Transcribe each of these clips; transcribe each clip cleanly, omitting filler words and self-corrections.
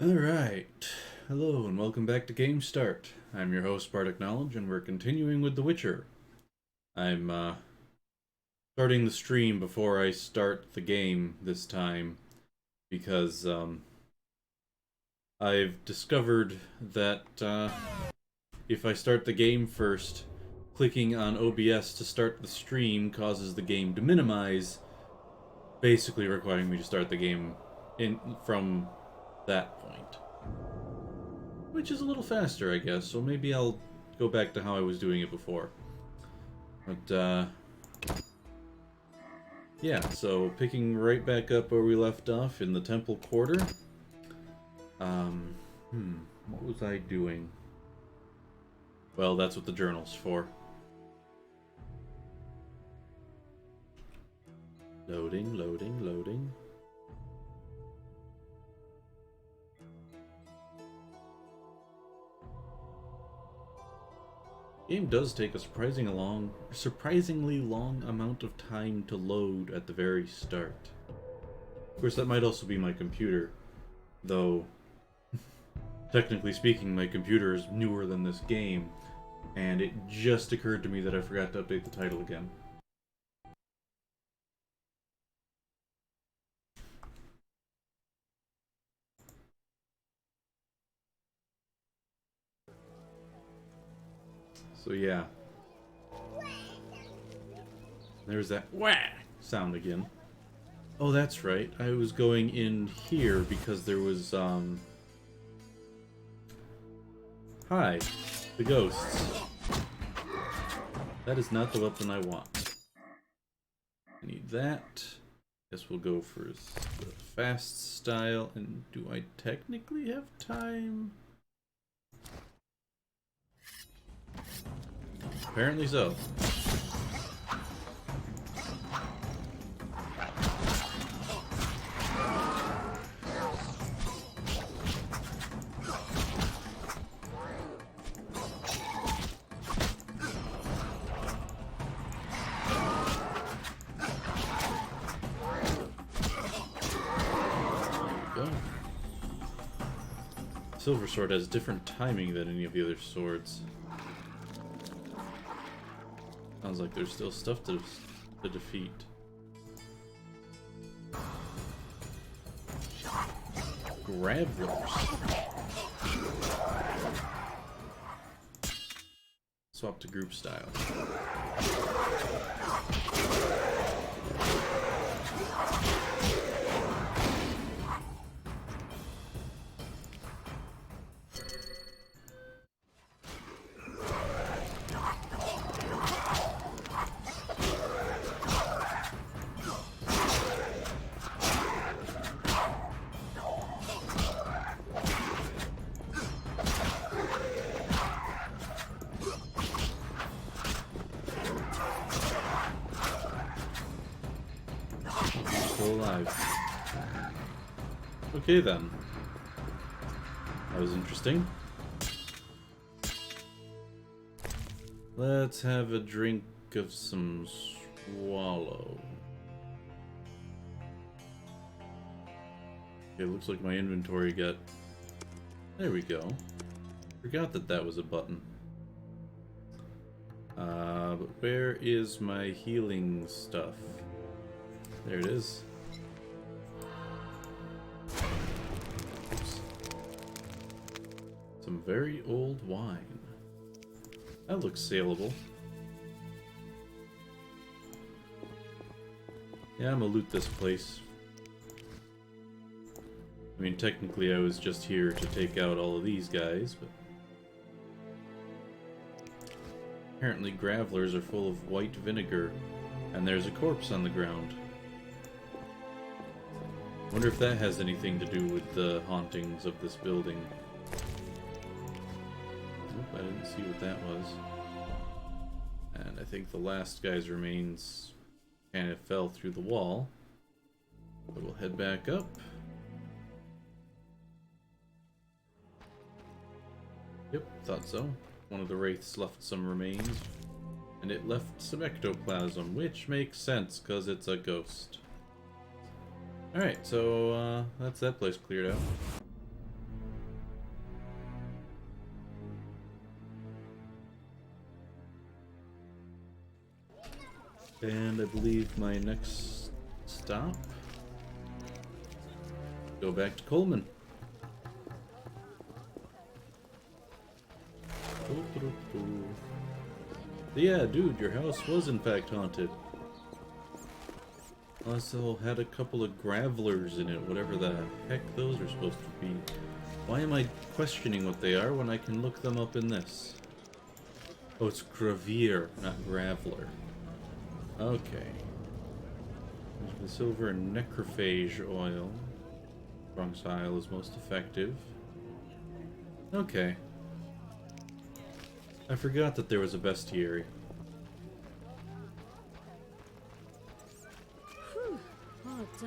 Alright, hello and welcome back to Game Start. I'm your host, Bardic Knowledge, and we're continuing with The Witcher. I'm starting the stream before I start the game this time because I've discovered that if I start the game first, clicking on OBS to start the stream causes the game to minimize, basically requiring me to start the game from that point. Which is a little faster, I guess, so maybe I'll go back to how I was doing it before. But, yeah, so picking right back up where we left off in the Temple Quarter. What was I doing? Well, that's what the journal's for. Loading, loading, loading. The game does take a surprisingly long amount of time to load at the very start. Of course, that might also be my computer, though, technically speaking, my computer is newer than this game, and it just occurred to me that I forgot to update the title again. So yeah. There's that wah sound again. Oh, that's right. I was going in here because there was, Hi, the ghosts. That is not the weapon I want. I need that. Guess we'll go for the fast style. And do I technically have time? Apparently so. Silver Sword has different timing than any of the other swords. Sounds like there's still stuff to defeat. Gravelers. Swap to group style. Okay then. That was interesting. Let's have a drink of some swallow. Okay, looks like my inventory got... There we go. Forgot that that was a button. But where is my healing stuff? There it is. Some very old wine. That looks saleable. Yeah, I'm gonna loot this place. I mean, technically I was just here to take out all of these guys, but... Apparently gravelers are full of white vinegar, and there's a corpse on the ground. Wonder if that has anything to do with the hauntings of this building. I didn't see what that was. And I think the last guy's remains kind of fell through the wall. But we'll head back up. Yep, thought so. One of the wraiths left some remains. And it left some ectoplasm, which makes sense because it's a ghost. Alright, so that's that place cleared out. And I believe my next stop, go back to Coleman. Yeah, dude, your house was in fact haunted. Also had a couple of gravelers in it, whatever the heck those are supposed to be. Why am I questioning what they are when I can look them up in this? Oh, it's gravier, not graveler. Okay. There's the silver necrophage oil. Bronxile is most effective. Okay. I forgot that there was a bestiary. Whew, hard day.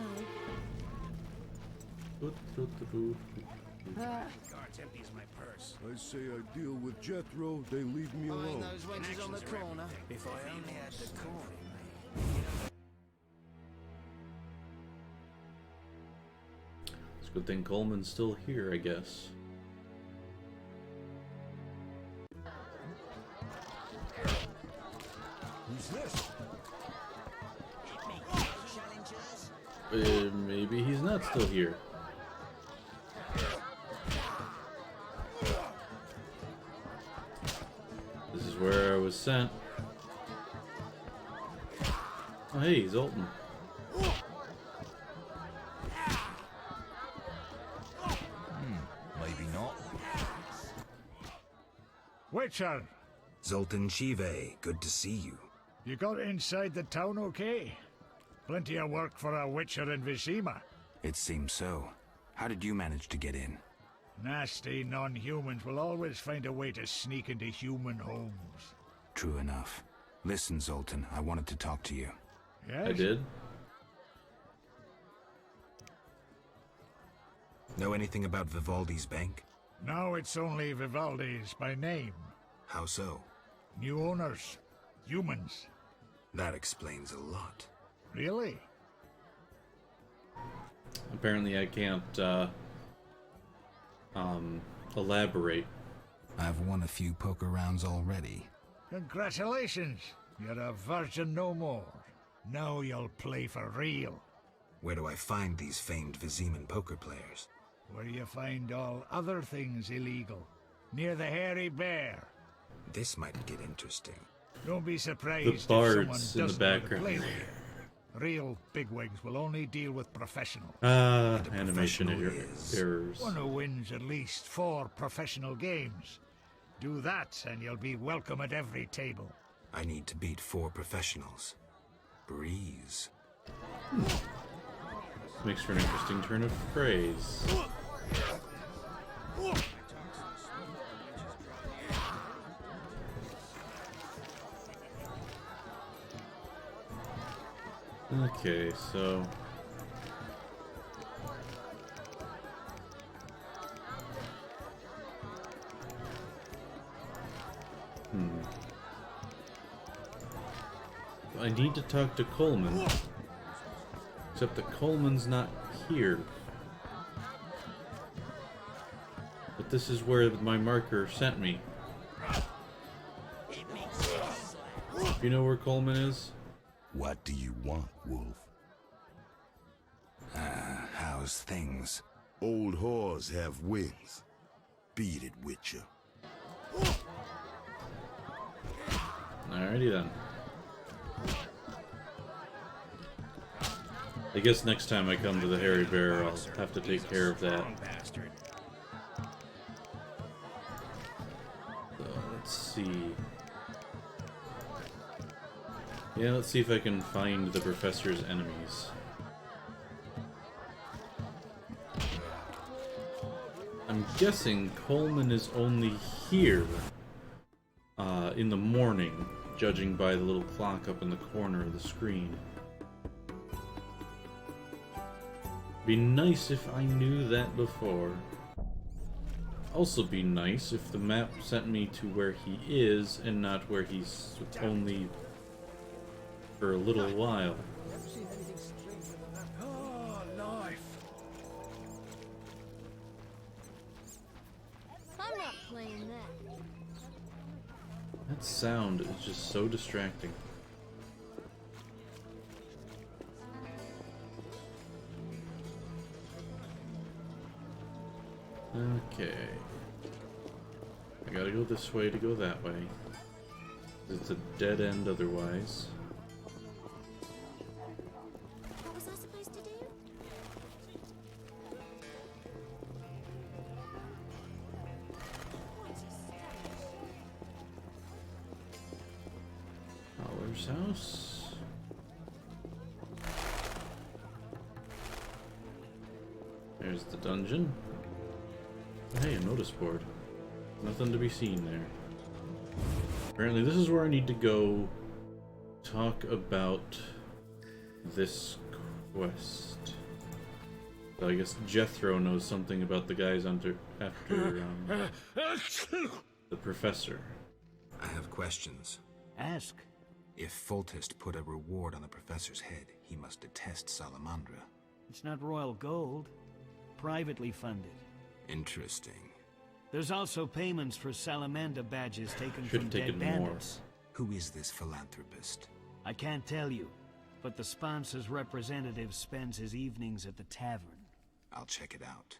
Guards empties my purse. I say I deal with Jethro, they leave me alone. Those wenches on the corner. If I only had the coin. It's a good thing Coleman's still here, I guess. Who's this? Maybe he's not still here. This is where I was sent. Oh, hey, Zoltan. Maybe not. Witcher, Zoltan Shive, good to see you. you got inside the town okay? Plenty of work for a witcher in Vizima. It seems so. How did you manage to get in? Nasty non-humans will always find a way to sneak into human homes. True enough. Listen, Zoltan, I wanted to talk to you. Yes? I did. Know anything about Vivaldi's bank? Now it's only Vivaldi's by name. How so? New owners. Humans. That explains a lot. Really? Apparently I can't, elaborate. I've won a few poker rounds already. Congratulations. You're a virgin no more. Now you'll play for real. Where do I find these famed Viziman poker players? Where you find all other things illegal. Near the hairy bear. This might get interesting. Don't be surprised The if someone bards in the doesn't know how to background. play with you. Real bigwigs will only deal with professionals. Animation professional is. errors. One who wins at least 4 professional games. Do that and you'll be welcome at every table. I need to beat 4 professionals. Breeze. Makes for an interesting turn of phrase. Okay, so... I need to talk to Coleman. Except that Coleman's not here. But this is where my marker sent me. Do you know where Coleman is? What do you want, Wolf? How's things? Old whores have wings. Beat it, Witcher. Alrighty then. I guess next time I come to the Hairy Bear, I'll have to take care of that. Oh, Bastard. So, let's see. Yeah, let's see if I can find the professor's enemies. I'm guessing Coleman is only here in the morning, judging by the little clock up in the corner of the screen. Be nice if I knew that before. Also be nice if the map sent me to where he is and not where he's only for a little while. Oh, life. I'm not playing that. That sound is just so distracting. Okay. I gotta go this way to go that way. It's a dead end otherwise. What was I supposed to do? Fowler's house. There's the dungeon. Hey, a notice board. Nothing to be seen there. Apparently this is where I need to go talk about this quest. So I guess Jethro knows something about the guys after the professor. I have questions. Ask. If Foltest put a reward on the professor's head, he must detest Salamandra. It's not royal gold. Privately funded. Interesting. There's also payments for salamander badges taken Should've from taken dead more. bandits. Who is this philanthropist? I can't tell you, but the sponsor's representative spends his evenings at the tavern. I'll check it out.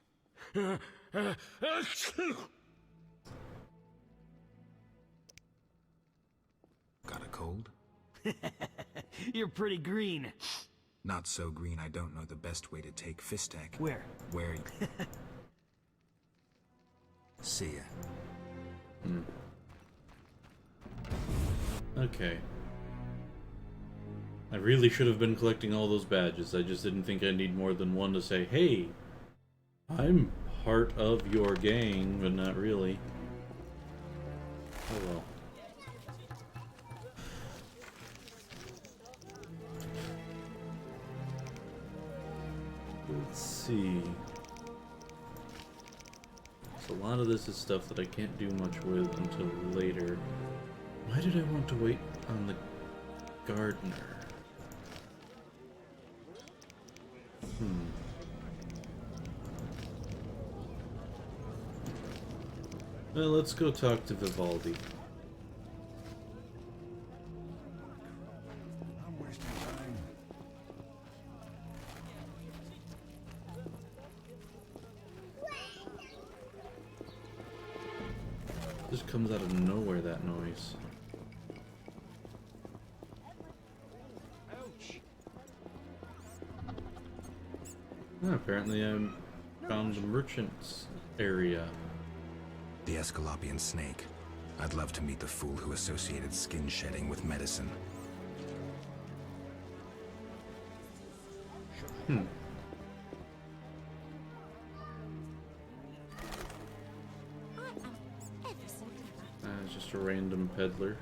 Got a cold? You're pretty green. Not so green I don't know the best way to take Fistek. Where? Where? See ya. Okay. I really should have been collecting all those badges. I just didn't think I need more than one to say, hey, I'm part of your gang, but not really. Oh well. Let's see. So a lot of this is stuff that I can't do much with until later. Why did I want to wait on the gardener? Well, let's go talk to Vivaldi. I'm wasting time. Just comes out of nowhere, that noise. Apparently I found the merchant's area. The Escalopian snake. I'd love to meet the fool who associated skin shedding with medicine. It's just a random peddler.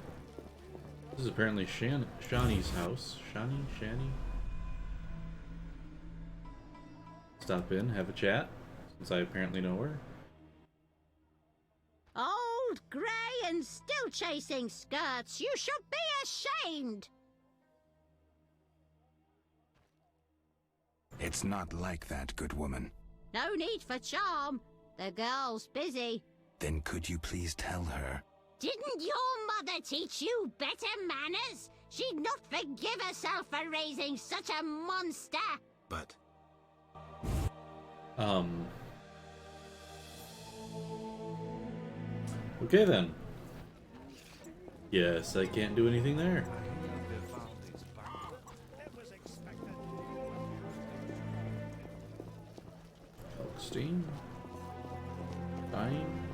This is apparently Shani's house. Shani? Stop in, have a chat, since I apparently know her. Old, grey, and still chasing skirts. You should be ashamed. It's not like that, good woman. No need for charm. The girl's busy. Then could you please tell her? Didn't your mother teach you better manners? She'd not forgive herself for raising such a monster. But Okay then. Yes, I can't do anything there. Holstein. Fine.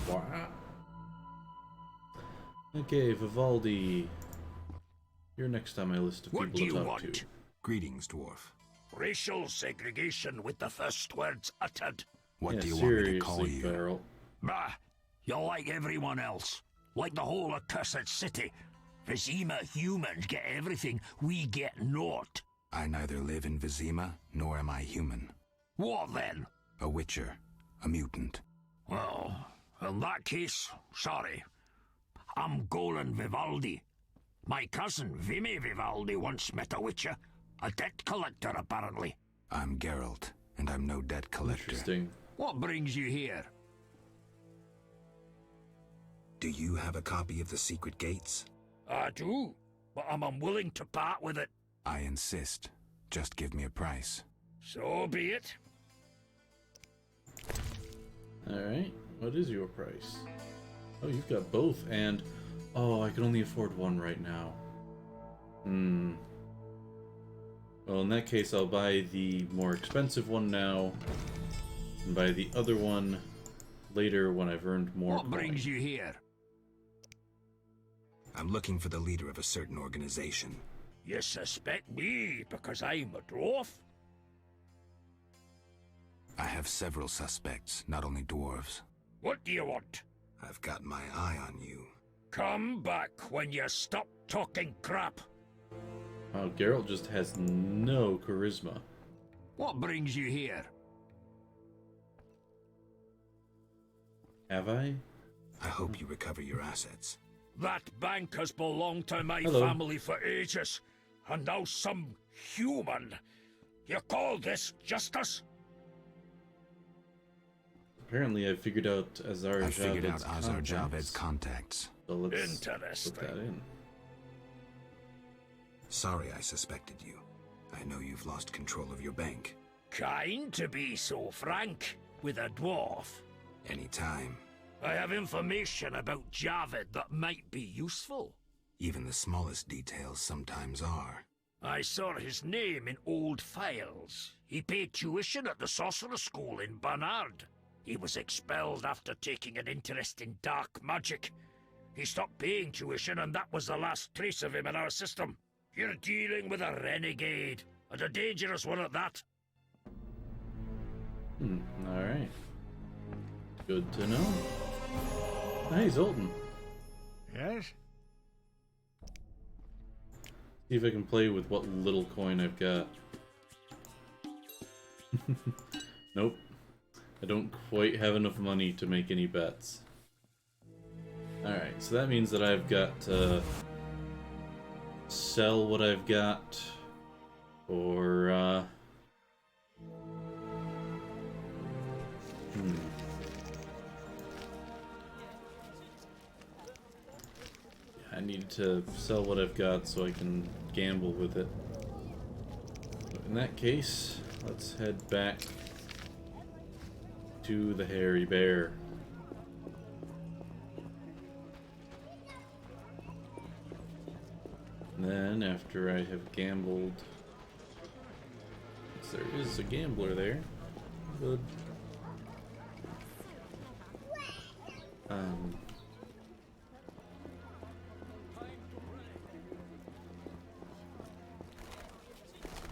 Wow. Okay, Vivaldi. You're next on my list of What people do to you talk want? to. greetings, dwarf. Racial segregation with the first words uttered. What Yeah, do you want me to call seriously, you? Farrell. Bah, you're like everyone else. Like the whole accursed city. Vizima humans get everything, we get naught. I neither live in Vizima, nor am I human. What then? A witcher. A mutant. Well, in that case, sorry. I'm Golan Vivaldi. My cousin, Vimy Vivaldi, once met a witcher. A debt collector, apparently. I'm Geralt, and I'm no debt collector. Interesting. What brings you here? Do you have a copy of the secret gates? I do, but I'm unwilling to part with it. I insist. Just give me a price. So be it. Alright, what is your price? Oh, you've got both, and... Oh, I can only afford one right now. Well, in that case, I'll buy the more expensive one now, and buy the other one later when I've earned more What brings you here? I'm looking for the leader of a certain organization. You suspect me because I'm a dwarf? I have several suspects, not only dwarves. What do you want? I've got my eye on you. Come back when you stop talking crap. Oh, Geralt just has no charisma. What brings you here? Have I? I hope you recover your assets. That bank has belonged to my Hello. family for ages, and now some human. You call this justice? Apparently, I figured out Azar I figured out Javed's Azar contacts. Javed's contacts. So let's Interesting. put that in. Sorry I suspected you. I know you've lost control of your bank. Kind to be so frank with a dwarf. Anytime. I have information about Javed that might be useful. Even the smallest details sometimes are. I saw his name in old files. He paid tuition at the sorcerer school in Barnard. He was expelled after taking an interest in dark magic. He stopped paying tuition, and that was the last trace of him in our system. You're dealing with a renegade, and a dangerous one at that. Alright. Good to know. Hey, Zoltan. Yes? See if I can play with what little coin I've got. Nope. I don't quite have enough money to make any bets. Alright, so that means that I've got to sell what I've got, or I need to sell what I've got so I can gamble with it. So in that case, let's head back to the Hairy Bear. And then, after I have gambled... Yes, there is a gambler there. Good.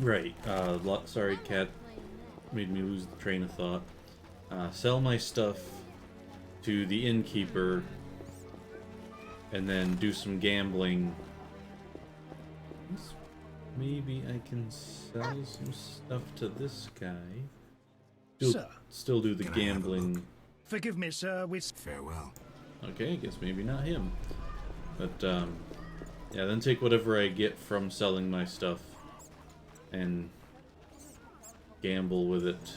Right, sorry, Cat made me lose the train of thought. Sell my stuff to the innkeeper, and then do some gambling. Maybe I can sell some stuff to this guy. Sir. Still do the Can I have a gambling. look? Forgive me, sir, we... Farewell. Okay, I guess maybe not him. But, yeah, then take whatever I get from selling my stuff and gamble with it.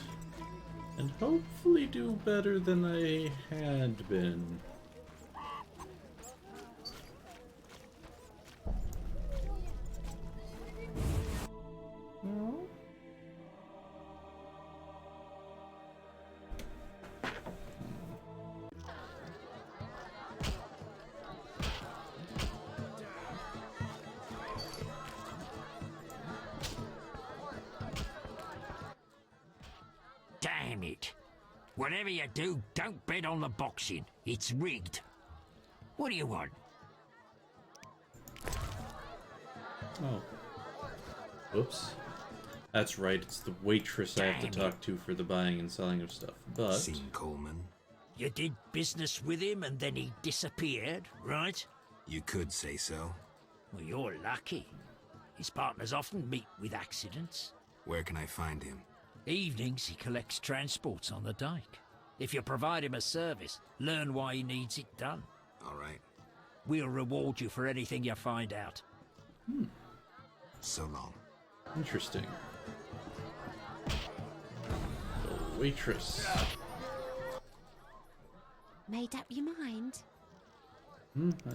And hopefully do better than I had been. Damn it. Whatever you do, don't bet on the boxing. It's rigged. What do you want? Oh. Whoops. That's right, it's the waitress I have to Damn it. talk to for the buying and selling of stuff. But Seen Coleman? You did business with him and then he disappeared, right? You could say so. Well, you're lucky. His partners often meet with accidents. Where can I find him? Evenings he collects transports on the dike. If you provide him a service, learn why he needs it done. All right. We'll reward you for anything you find out. So long. interesting. The waitress. Made up your mind?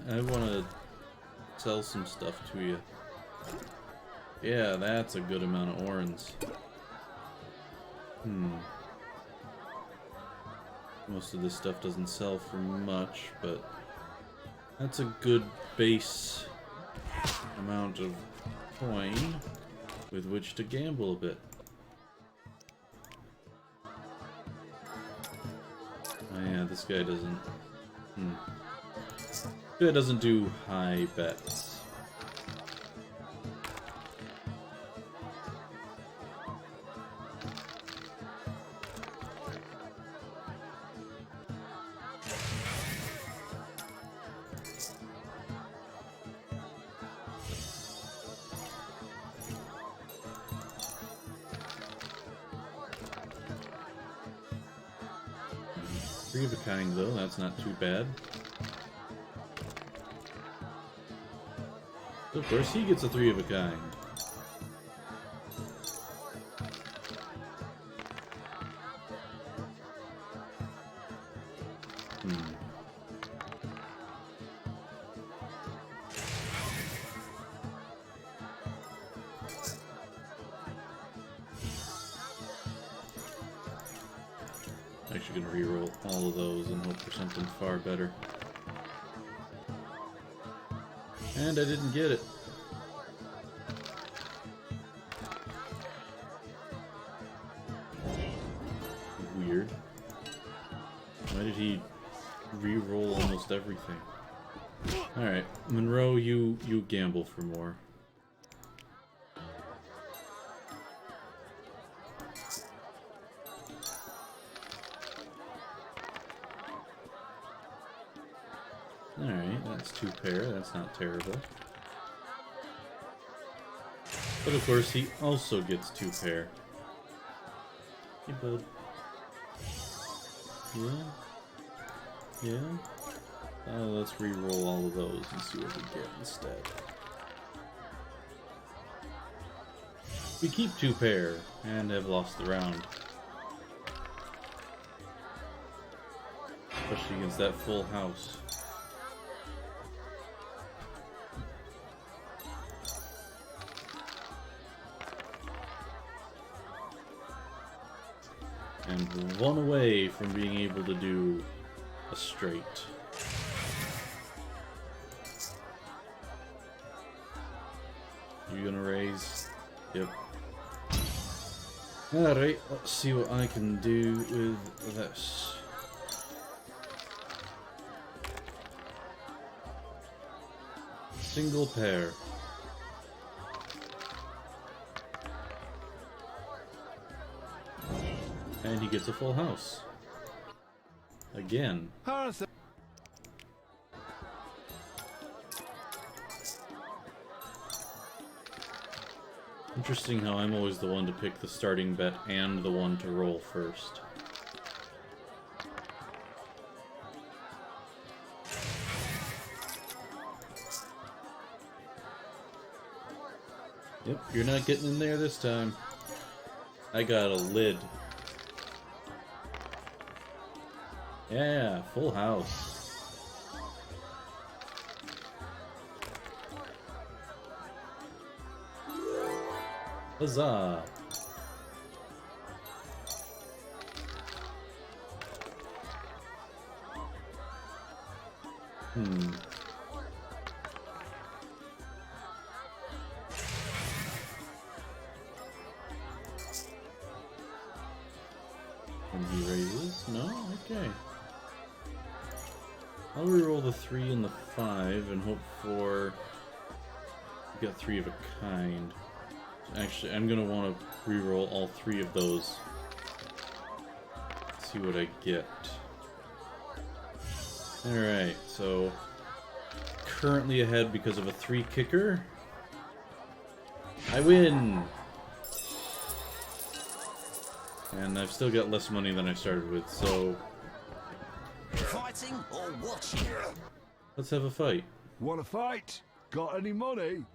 I want to sell some stuff to you. Yeah, that's a good amount of orens. Most of this stuff doesn't sell for much, but that's a good base amount of coin with which to gamble a bit. Oh yeah, this guy doesn't... This guy doesn't do high bets. Three of a kind, though, that's not too bad. Of course, he gets a three of a kind. Actually gonna reroll all of those and hope for something far better. And I didn't get it. Weird. Why did he re-roll almost everything? Alright, Monroe, you gamble for more. Alright, that's two pair, that's not terrible. But of course, he also gets two pair. Hey, bud. Yeah? Yeah? Let's re-roll all of those and see what we get instead. We keep two pair, and have lost the round. Especially against that full house. And one away from being able to do a straight. You gonna raise? Yep. Alright, let's see what I can do with this. Single pair. And he gets a full house. Again. Interesting how I'm always the one to pick the starting bet and the one to roll first. Yep, you're not getting in there this time. I got a lid. Yeah, full house. Huzzah! And he raises? No? Okay. I'll reroll the 3 and the 5 and hope for... We got 3 of a kind. Actually, I'm gonna want to reroll all 3 of those. See what I get. Alright, so... Currently ahead because of a 3 kicker. I win! And I've still got less money than I started with, so... Fighting or watching? Let's have a fight. Wanna fight? Got any money?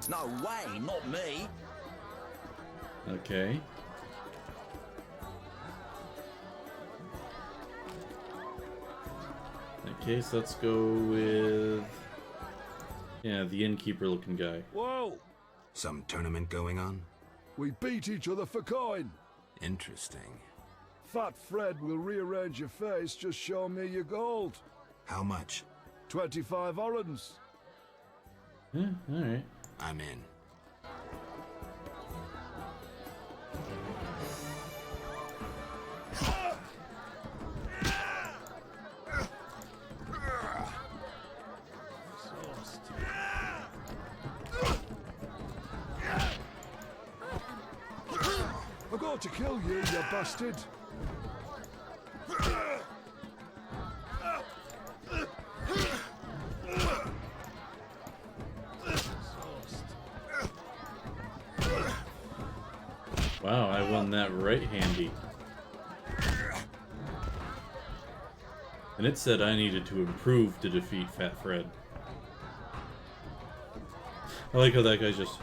No way, not me. Okay. In that case, let's go with Yeah, the innkeeper looking guy. Whoa! Some tournament going on? We beat each other for coin. Interesting. Fat Fred will rearrange your face, just show me your gold. How much? 25 orens. Yeah, alright. I'm in. I'm going to kill you, you bastard. Wow, I won that right handy. And it said I needed to improve to defeat Fat Fred. I like how that guy's just...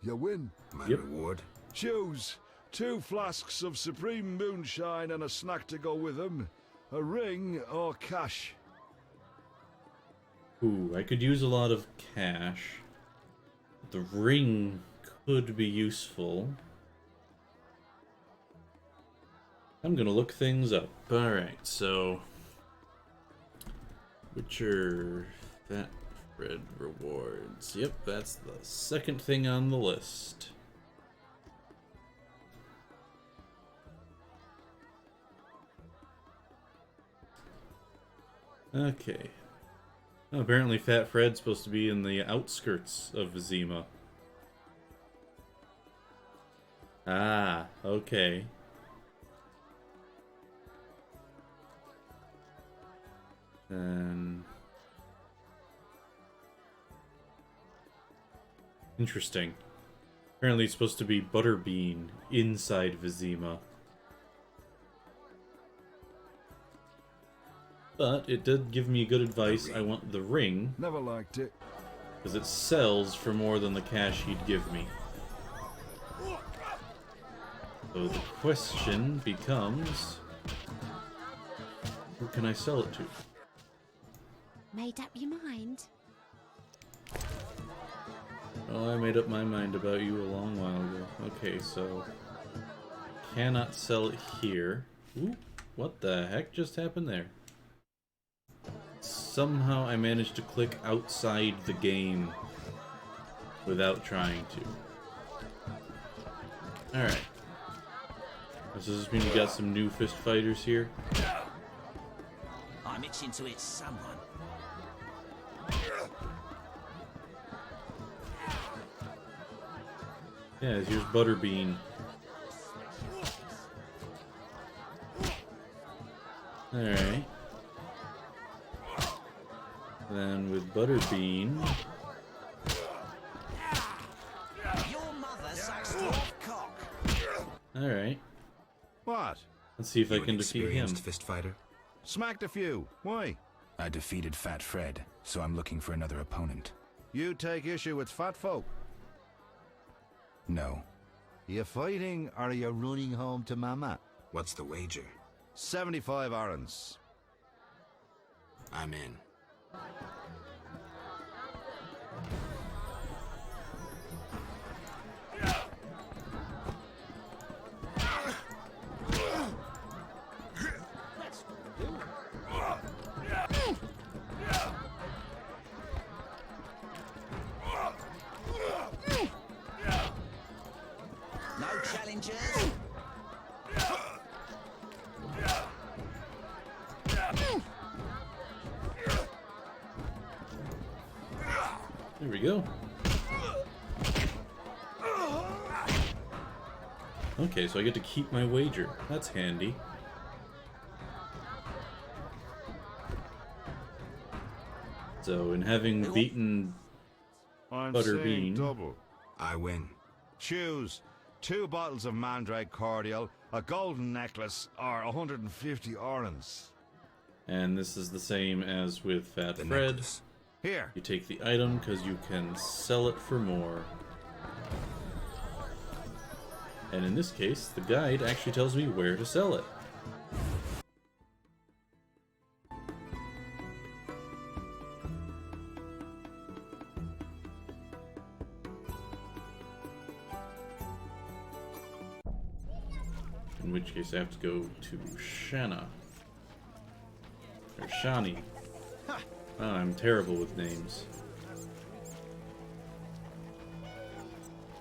You win. My Yep. reward? Choose 2 flasks of supreme moonshine and a snack to go with them. A ring or cash. Ooh, I could use a lot of cash. The ring could be useful. I'm gonna look things up. Alright, so... Witcher... Fat Fred rewards. Yep, that's the second thing on the list. Okay. Oh, apparently Fat Fred's supposed to be in the outskirts of Vizima. Ah, okay. Interesting. Apparently it's supposed to be Butterbean inside Vizima. But it did give me good advice. I want the ring, Never liked it. because it sells for more than the cash he'd give me. So the question becomes, who can I sell it to? Made up your mind? Oh, I made up my mind about you a long while ago. Okay, so... Cannot sell it here. Ooh, what the heck just happened there? Somehow I managed to click outside the game without trying to. Alright. Does this mean we got some new fist fighters here? I'm itching to hit someone. Yeah, here's Butterbean. Alright. Then with Butterbean... Your mother sucks dwarf cock. Alright. What? Let's see if I You an can defeat him. experienced fist fighter? Smacked a few. Why? I defeated Fat Fred, so I'm looking for another opponent. You take issue with fat folk. No. Are you fighting or are you running home to Mama? What's the wager? 75 orens. I'm in. No challengers. There we go. Okay, so I get to keep my wager. That's handy. So, in having beaten I'm Butterbean. saying double. I win. Choose 2 bottles of Mandrake cordial, a golden necklace, or 150 orens. And this is the same as with Fat The Fred. necklace. Here. You take the item because you can sell it for more. And in this case, the guide actually tells me where to sell it. In which case I have to go to Shanna. Or Shani. Oh, I'm terrible with names.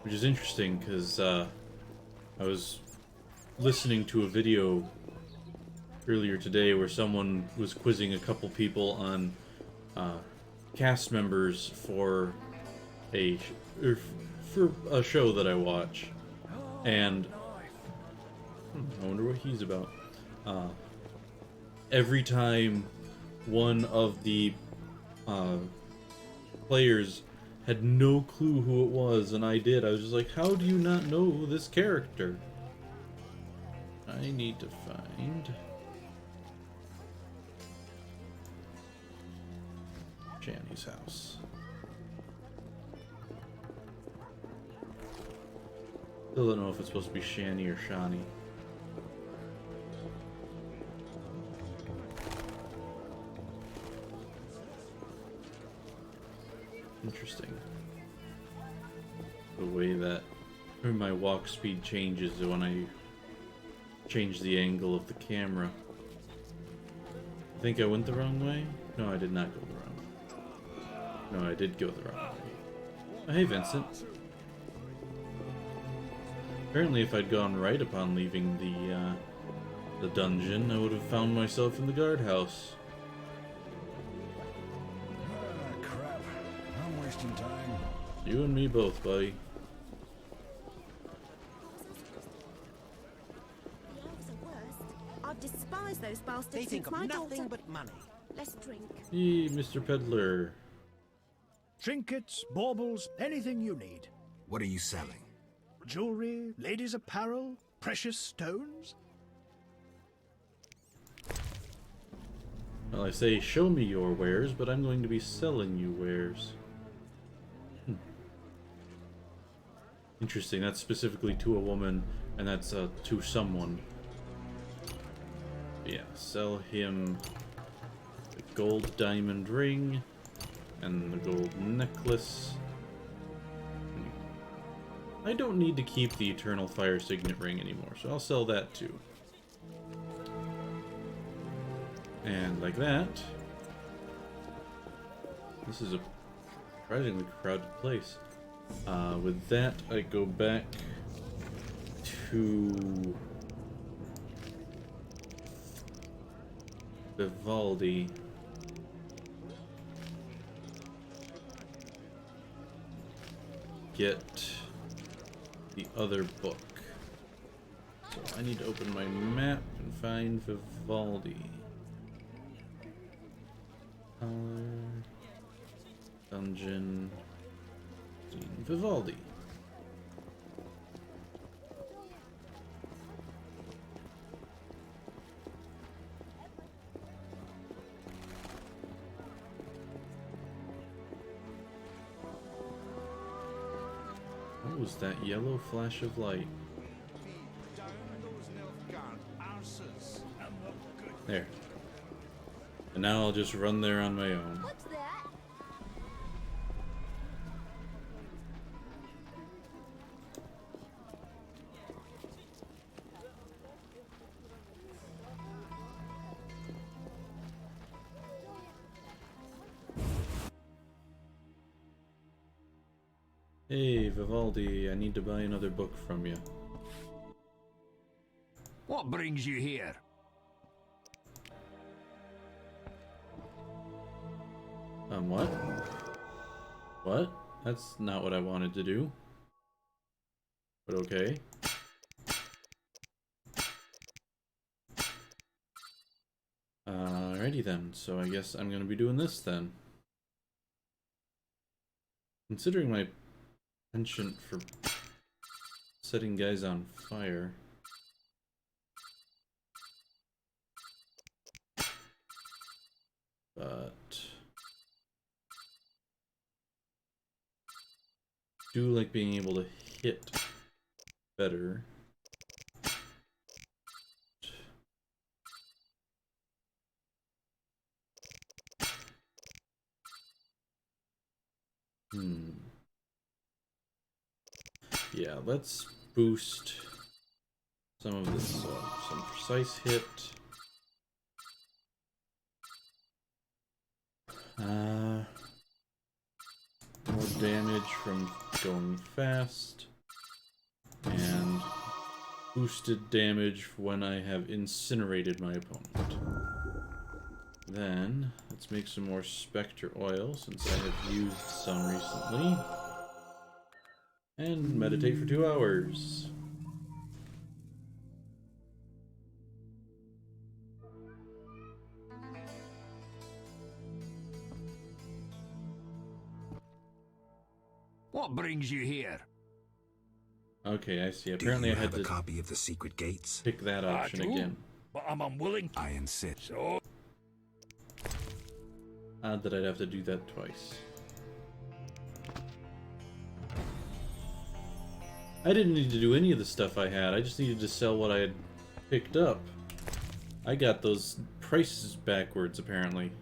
Which is interesting, because I was listening to a video earlier today where someone was quizzing a couple people on cast members for a show that I watch, and I wonder what he's about. Every time one of the players had no clue who it was, and I did, I was just like, how do you not know this character? I need to find Shani's house. Still don't know if it's supposed to be Shani or Shani. Interesting. The way that my walk speed changes when I change the angle of the camera. I think I went the wrong way? No, I did not go the wrong way. No, I did go the wrong way. Oh, hey, Vincent. Apparently, if I'd gone right upon leaving the dungeon, I would have found myself in the guardhouse. Ah, crap. I'm wasting time. You and me both, buddy. The elves are worst. I despise those bastards. They think since of my nothing daughter... but money. Let's drink. Hey, Mr. Peddler. Trinkets, baubles, anything you need. What are you selling? Jewelry, ladies' apparel, precious stones. Well, I say show me your wares, but I'm going to be selling you wares. Interesting, that's specifically to a woman, and that's to someone. Yeah, sell him the gold diamond ring and the gold necklace. I don't need to keep the Eternal Fire Signet ring anymore, so I'll sell that too. And like that, this is a surprisingly crowded place. With that, I go back to Vivaldi. Get the other book. So I need to open my map and find Vivaldi. Dungeon. Vivaldi. What was that yellow flash of light? There. And now I'll just run there on my own. What's that? Hey, Vivaldi, I need to buy another book from you. What brings you here? What? What? That's not what I wanted to do. But okay. Alrighty then, so I guess I'm gonna be doing this then. Considering my penchant for setting guys on fire. But do like being able to hit better. Yeah, let's boost Some of this, some precise hit. More damage from going fast. And boosted damage when I have incinerated my opponent. Then, let's make some more Spectre Oil, since I have used some recently. And meditate for 2 hours. What brings you here? Okay, I see. Apparently I had to a copy of the secret gates? pick that option I do, again. but I'm unwilling to. I insist. So, Odd that I'd have to do that twice. I didn't need to do any of the stuff I had. I just needed to sell what I had picked up. I got those prices backwards, apparently.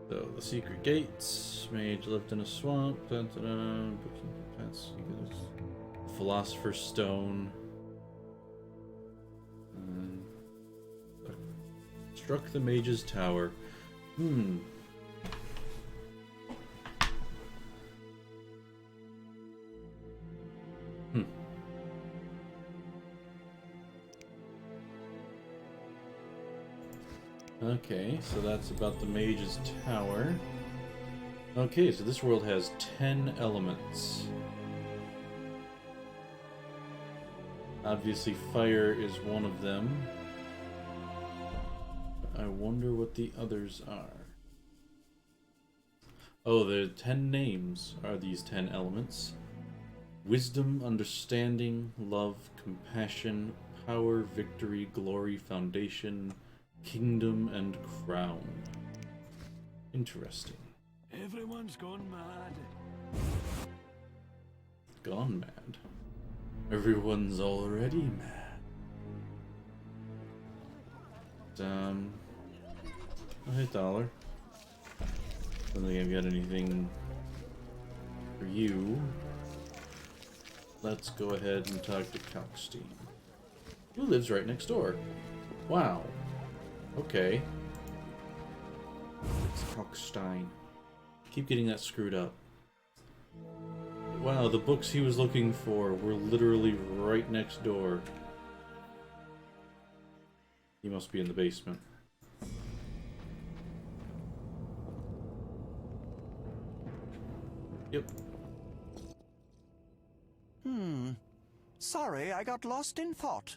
So, the secret gates. Mage lived in a swamp. Dun, dun, dun, Philosopher's Stone. Struck the mage's tower. Okay, so that's about the mage's tower. Okay, so this world has 10 elements. Obviously, fire is one of them. I wonder what the others are. Oh, the 10 names are these 10 elements. Wisdom, understanding, love, compassion, power, victory, glory, foundation, kingdom, and crown. Interesting. Everyone's gone mad. Gone mad? Everyone's already mad. Oh, hey, Dollar. Don't think I've got anything for you. Let's go ahead and talk to Kalkstein, who lives right next door. Wow. Okay. It's Kalkstein. Keep getting that screwed up. Wow, the books he was looking for were literally right next door. He must be in the basement. Yep. Sorry, I got lost in thought.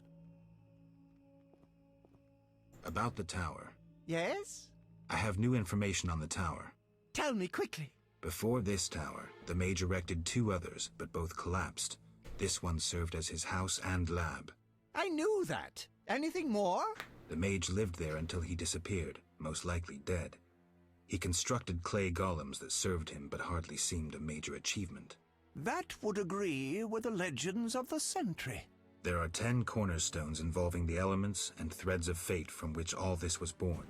About the tower. Yes? I have new information on the tower. Tell me quickly. Before this tower, the mage erected 2 others, but both collapsed. This one served as his house and lab. I knew that. Anything more? The mage lived there until he disappeared, most likely dead. He constructed clay golems that served him but hardly seemed a major achievement. That would agree with the legends of the Sentry. There are 10 cornerstones involving the elements and threads of fate from which all this was born.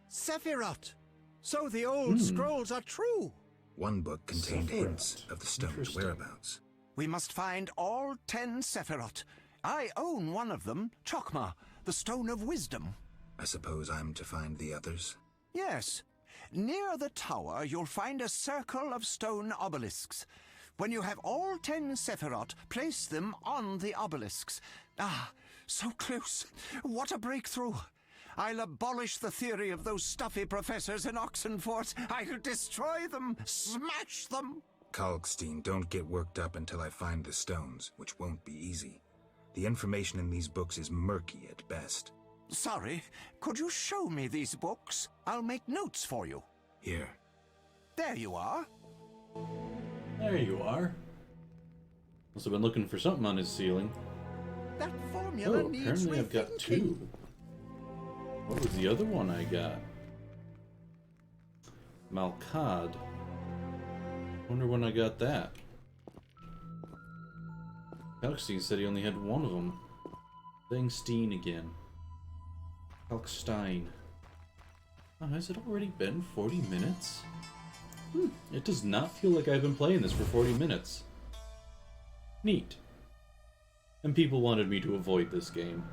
Sephiroth! So the old scrolls are true! One book contained hints of the stone's whereabouts. We must find all 10 Sephiroth. I own one of them, Chokmah, the Stone of Wisdom. I suppose I'm to find the others? Yes. Near the tower, you'll find a circle of stone obelisks. When you have all 10 Sephiroth, place them on the obelisks. Ah, so close. What a breakthrough. I'll abolish the theory of those stuffy professors in Oxenfort. I'll destroy them, smash them. Kalkstein, don't get worked up until I find the stones, which won't be easy. The information in these books is murky at best. Sorry, could you show me these books? I'll make notes for you. Here. There you are. There you are. Must have been looking for something on his ceiling. That formula Oh, needs apparently I've got rethinking. 2. What was the other one I got? Malkad. Wonder when I got that. Kalkstein said he only had one of them. Saying Steen again. Kalkstein. Oh, has it already been 40 minutes? It does not feel like I've been playing this for 40 minutes. Neat. And people wanted me to avoid this game.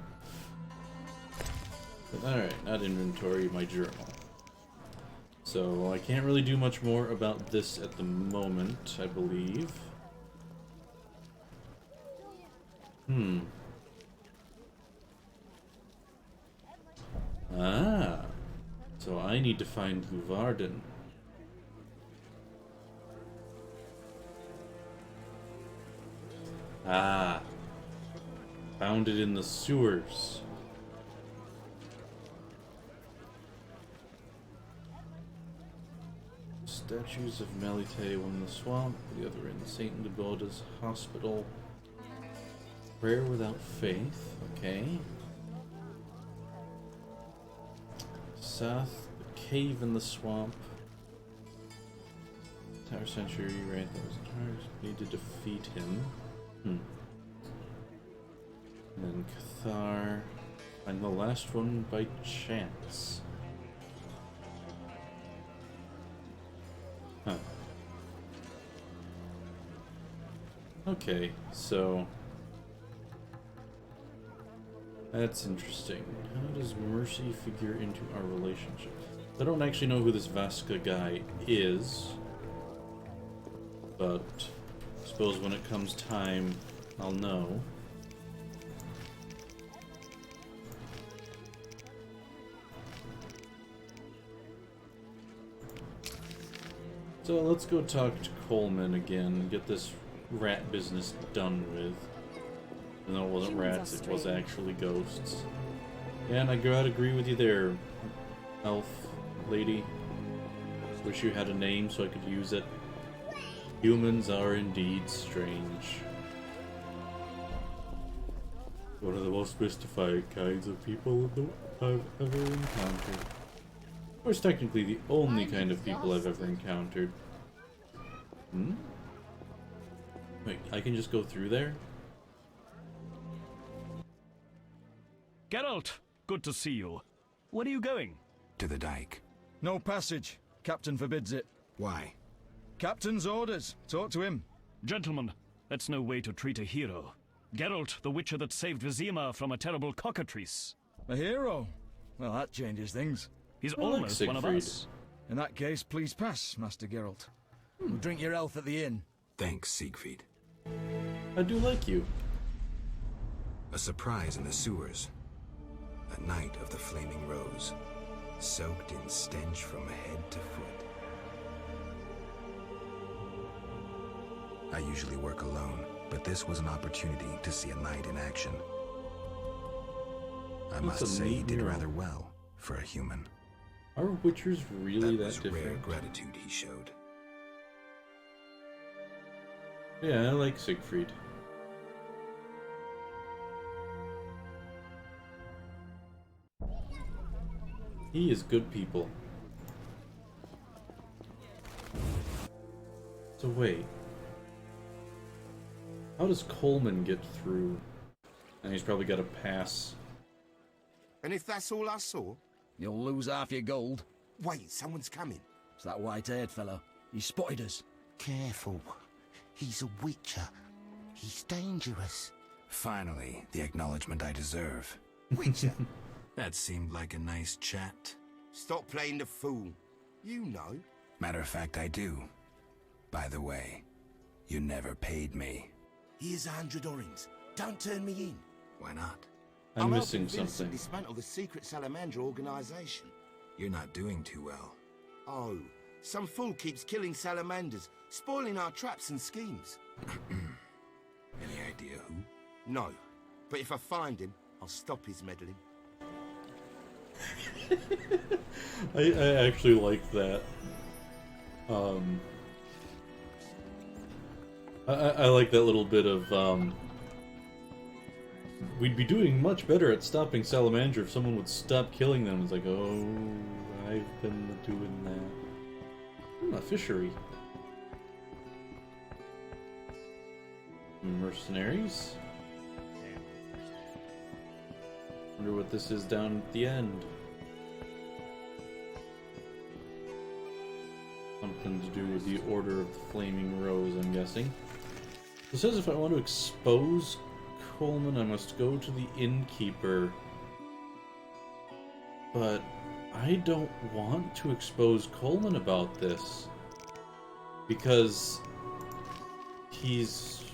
Alright, not inventory, my journal. So I can't really do much more about this at the moment, I believe. Ah. So I need to find Luvarden. Ah. Found it in the sewers. Statues of Melite, one in the swamp, the other in Saint Liboda's hospital. Prayer without faith, okay. South, the cave in the swamp. Tower Century, right, that was hard. Need to defeat him. And then Cathar. And the last one by chance. Huh. Okay, so that's interesting. How does mercy figure into our relationship? I don't actually know who this Vasca guy is, but I suppose when it comes time, I'll know. So let's go talk to Coleman again and get this rat business done with. No, it wasn't rats, it was actually ghosts. And I gotta agree with you there, elf lady. Wish you had a name so I could use it. Humans are indeed strange. One of the most mystifying kinds of people I've ever encountered. Of course, technically the only kind of people I've ever encountered. Wait, I can just go through there? Geralt, good to see you. Where are you going? To the dike. No passage. Captain forbids it. Why? Captain's orders. Talk to him. Gentlemen, that's no way to treat a hero. Geralt, the witcher that saved Vizima from a terrible cockatrice. A hero? Well, that changes things. He's almost one of us. In that case, please pass, Master Geralt. We'll drink your health at the inn. Thanks, Siegfried. I do like you. A surprise in the sewers. A night of the Flaming Rose, soaked in stench from head to foot. I usually work alone, but this was an opportunity to see a knight in action. I must say he did rather well for a human. Are witchers really that was different? Rare gratitude he showed. Yeah, I like Siegfried. He is good people. So wait. How does Coleman get through? And he's probably got a pass. And if that's all I saw? You'll lose half your gold. Wait, someone's coming. It's that white-haired fellow. He spotted us. Careful. He's a witcher. He's dangerous. Finally, the acknowledgement I deserve. Witcher? That seemed like a nice chat. Stop playing the fool. You know. Matter of fact, I do. By the way, you never paid me. Here's 100 orings. Don't turn me in. Why not? I'm missing helping Vincent something. dismantle the secret salamander organization. You're not doing too well. Oh, some fool keeps killing salamanders, spoiling our traps and schemes. Any idea who? No, but if I find him, I'll stop his meddling. I actually like that. I like that little bit of, we'd be doing much better at stopping Salamander if someone would stop killing them. It's like, oh, I've been doing that. A fishery. Mercenaries? Wonder what this is down at the end. Something to do with the Order of the Flaming Rose, I'm guessing. It says if I want to expose Coleman, I must go to the innkeeper. But I don't want to expose Coleman about this. Because he's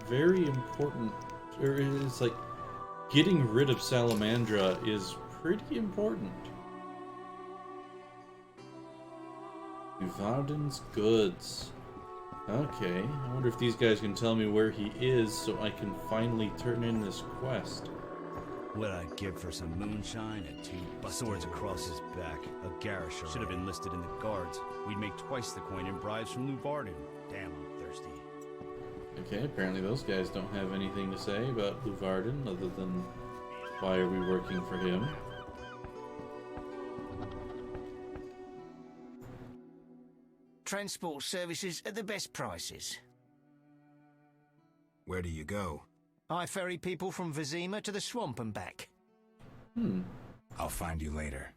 very important. Or it's like, getting rid of Salamandra is pretty important. Varden's goods. Okay, I wonder if these guys can tell me where he is so I can finally turn in this quest. What I'd give for some moonshine and 2 swords across his back. A garish should have been listed in the guards. We'd make twice the coin in bribes from Lou Varden. Damn, I'm thirsty. Okay, apparently those guys don't have anything to say about Lou Varden other than why are we working for him. Transport services at the best prices. Where do you go? I ferry people from Vizima to the swamp and back. I'll find you later.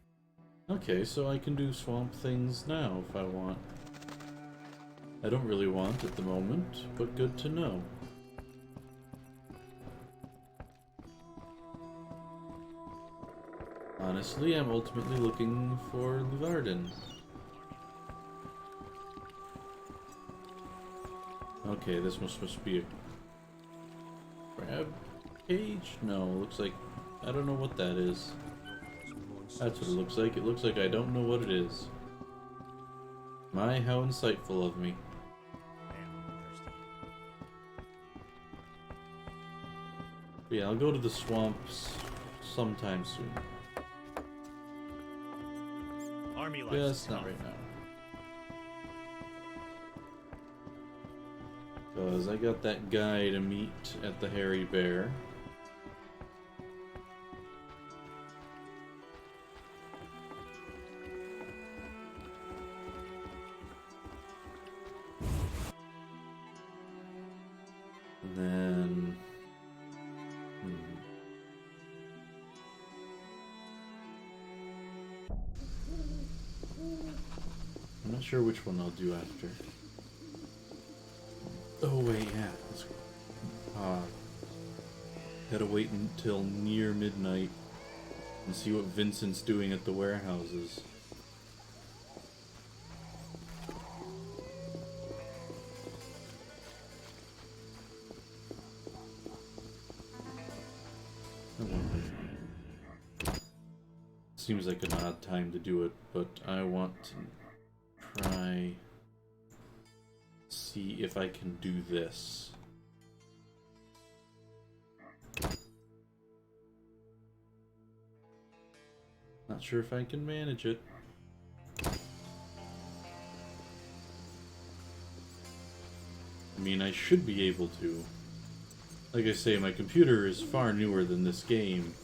Okay, so I can do swamp things now if I want. I don't really want at the moment, but good to know. Honestly, I'm ultimately looking for Varden. Okay, this must be a crab cage? No, looks like... I don't know what that is. That's what it looks like. It looks like I don't know what it is. My, how insightful of me. Yeah, I'll go to the swamps sometime soon. Army life. Yes, not right now. Because I got that guy to meet at the Hairy Bear. And then... I'm not sure which one I'll do after. Oh wait, yeah. Gotta wait until near midnight and see what Vincent's doing at the warehouses. Seems like an odd time to do it, but I want to try see if I can do this. Not sure if I can manage it. I mean, I should be able to. Like I say, my computer is far newer than this game.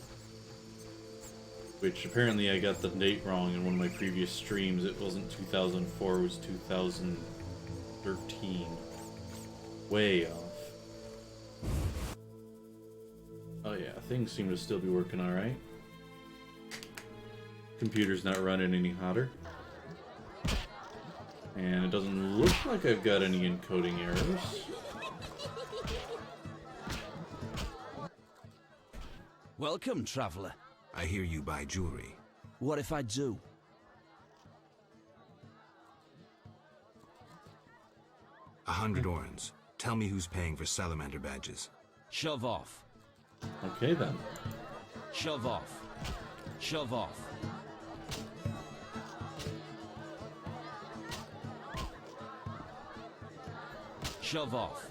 Which apparently I got the date wrong in one of my previous streams. It wasn't 2004, it was 2013. Way off. Oh yeah, things seem to still be working alright. Computer's not running any hotter. And it doesn't look like I've got any encoding errors. Welcome, traveler. I hear you buy jewelry. What if I do? 100 orens. Tell me who's paying for salamander badges. Shove off. Okay then. Shove off. Shove off. Shove off.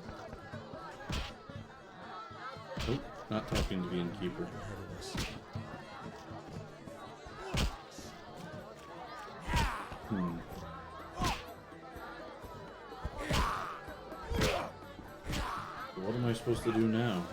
Oh, not talking to the innkeeper. What am I supposed to do now?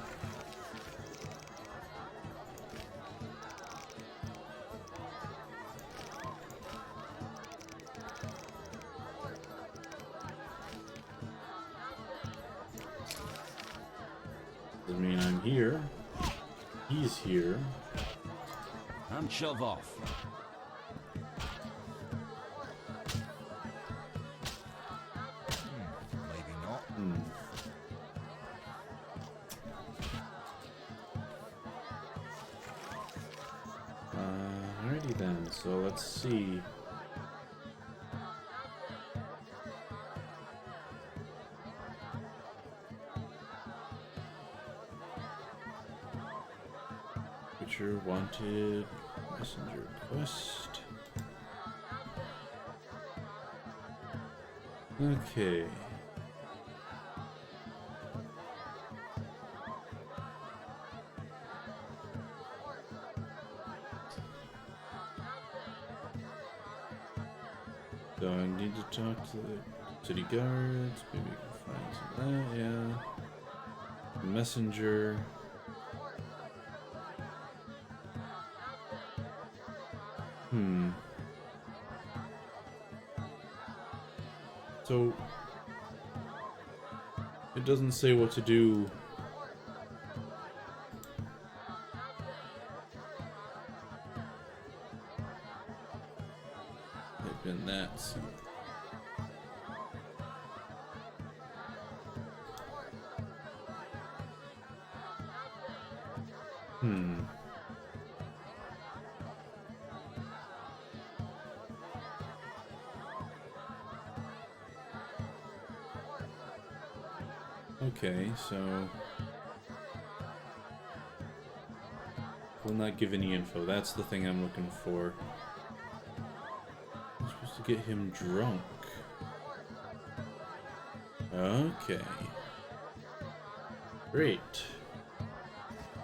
I mean, I'm here. He's here. I'm shove off. Maybe not. then, so let's see. Witcher wanted messenger quest. Okay. So I need to talk to the city guards. Maybe we can find some of that. Yeah. Messenger. So it doesn't say what to do. Type in that. Okay, so will not give any info. That's the thing I'm looking for. I'm supposed to get him drunk. Okay. Great.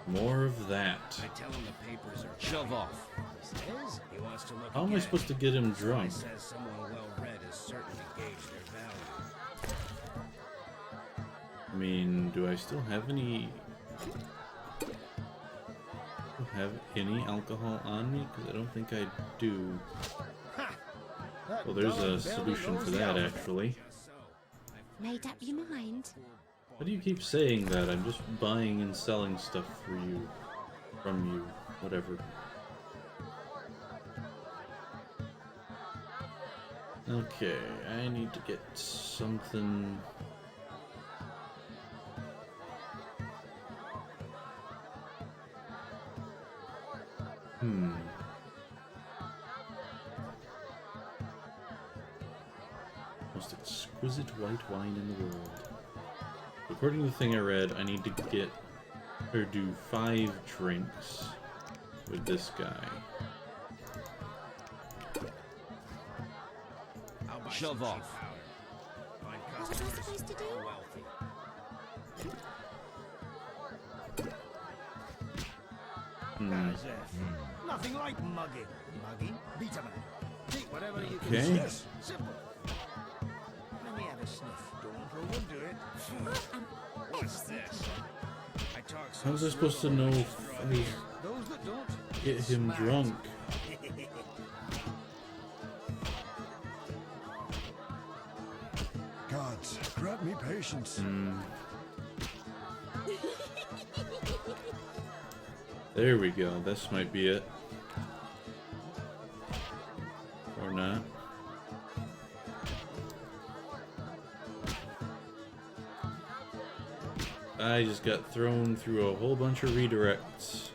More of that. I tell him the papers are shove off. Says he wants to look How am I supposed to get him drunk? Says someone well-read has certainly gauged their value. I mean, do I still have any alcohol on me? Because I don't think I do. Well, there's a solution for that, actually. Made up your mind? Why do you keep saying that? I'm just buying and selling stuff for you. From you. Whatever. Okay, I need to get something... Most exquisite white wine in the world. According to the thing I read, I need to get or do 5 drinks with this guy. Shove off. What was I supposed to do? Nothing like mugging. Mugging? Beat a man. Take whatever you can Okay. sniff. Simple. Let me have a sniff. Don't overdo it. What's this? I talk so How was I supposed to know if I those that don't get him drunk? Gods, grant me patience. There we go. This might be it. Or not. I just got thrown through a whole bunch of redirects.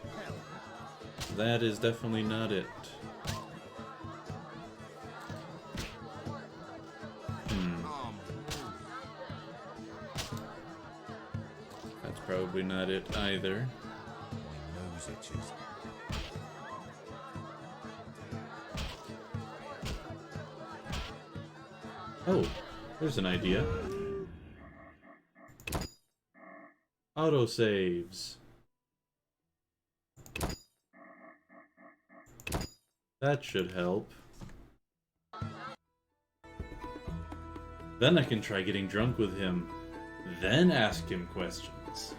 That is definitely not it. That's probably not it either. Nose itches. Oh, there's an idea. Autosaves. That should help. Then I can try getting drunk with him, then ask him questions.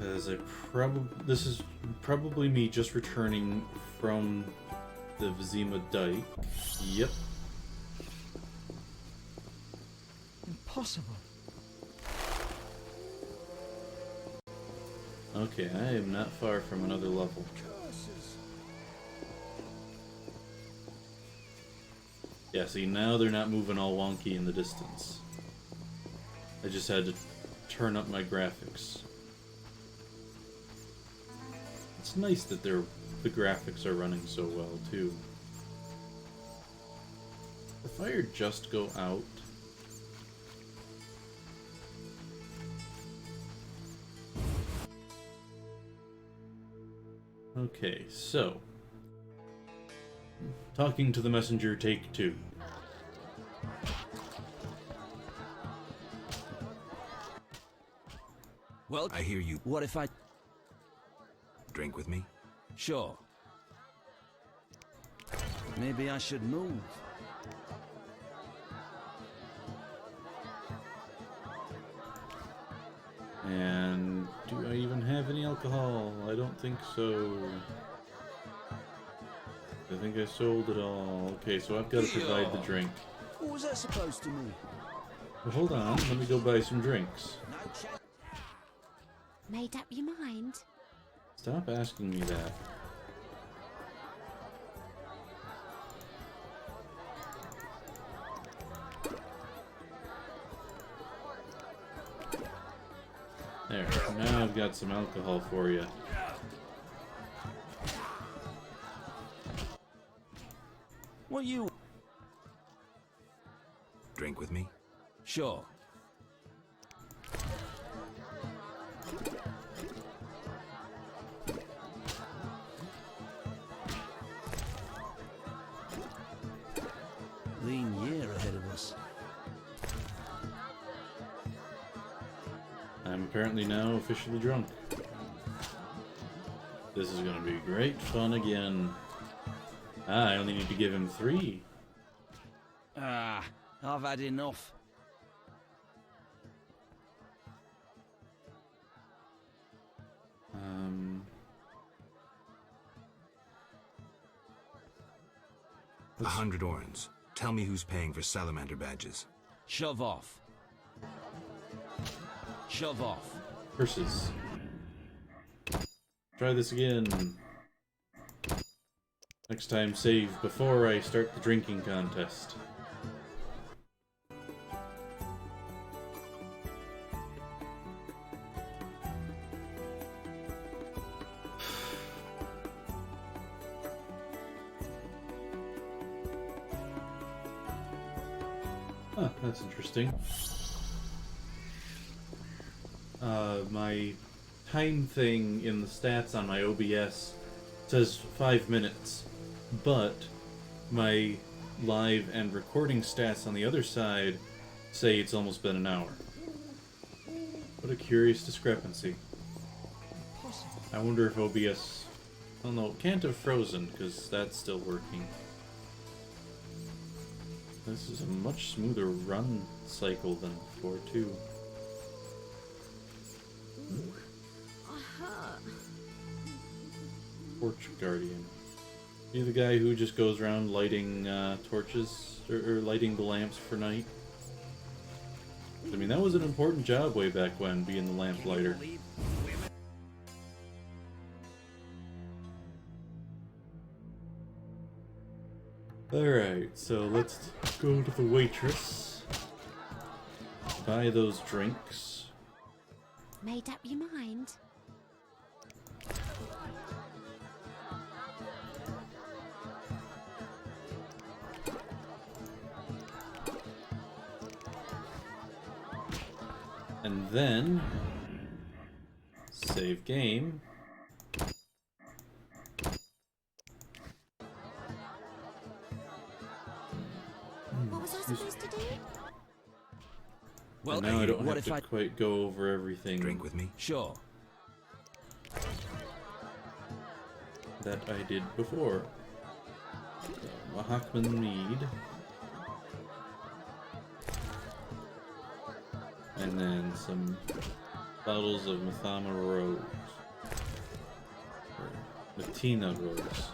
As this is probably me just returning from the Vizima dike. Yep. Impossible. Okay, I am not far from another level. Yeah, see, now they're not moving all wonky in the distance. I just had to turn up my graphics. It's nice that the graphics are running so well, too. The fire just go out? Okay, so... Talking to the messenger, take 2. Well, I hear you. What if I... Drink with me? Sure. Maybe I should move. And do I even have any alcohol? I don't think so. I think I sold it all. Okay, so I've got to provide the drink. What was that supposed to mean? Well, hold on, let me go buy some drinks. Made up your mind? Stop asking me that. There, now I've got some alcohol for you. What you... Drink with me? Sure. Lean year ahead of us. I'm apparently now officially drunk. This is gonna be great fun again. Ah, I only need to give him 3. Ah, I've had enough. A 100 orens. Tell me who's paying for salamander badges. Shove off. Shove off. Curses. Try this again. Next time, save before I start the drinking contest. Huh, that's interesting. My time thing in the stats on my OBS says 5 minutes, but my live and recording stats on the other side say it's almost been an hour. What a curious discrepancy. I wonder if OBS... Oh no, it can't have frozen, because that's still working. This is a much smoother run cycle than before, too. Torch Guardian. You the guy who just goes around lighting torches, or lighting the lamps for night? I mean, that was an important job way back when, being the lamp lighter. Alright, so let's go to the waitress. Buy those drinks. Made up your mind? And then... save game. What was I supposed to do? Well, now I don't have to quite go over everything. Drink with me? Sure. That I did before. So, Mahakman Mead. And then some bottles of Mathama Rose. Or Matina Rose.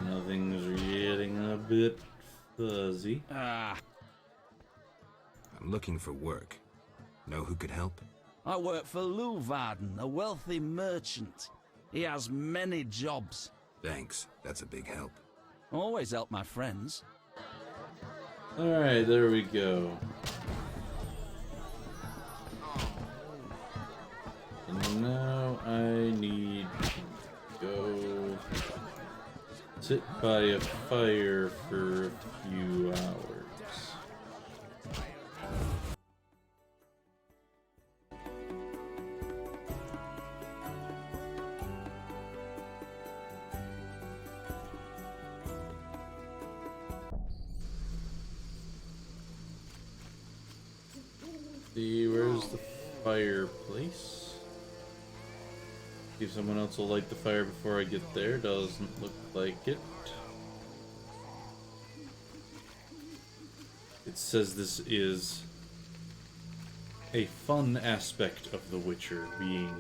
Nothing's getting a bit fuzzy. Ah. I'm looking for work. Know who could help? I work for Luvarden, a wealthy merchant. He has many jobs. Thanks. That's a big help. Always help my friends. Alright, there we go. And now I need to go sit by a fire for a few hours. See, where's the fireplace? See if someone else will light the fire before I get there. Doesn't look like it. It says this is a fun aspect of The Witcher, being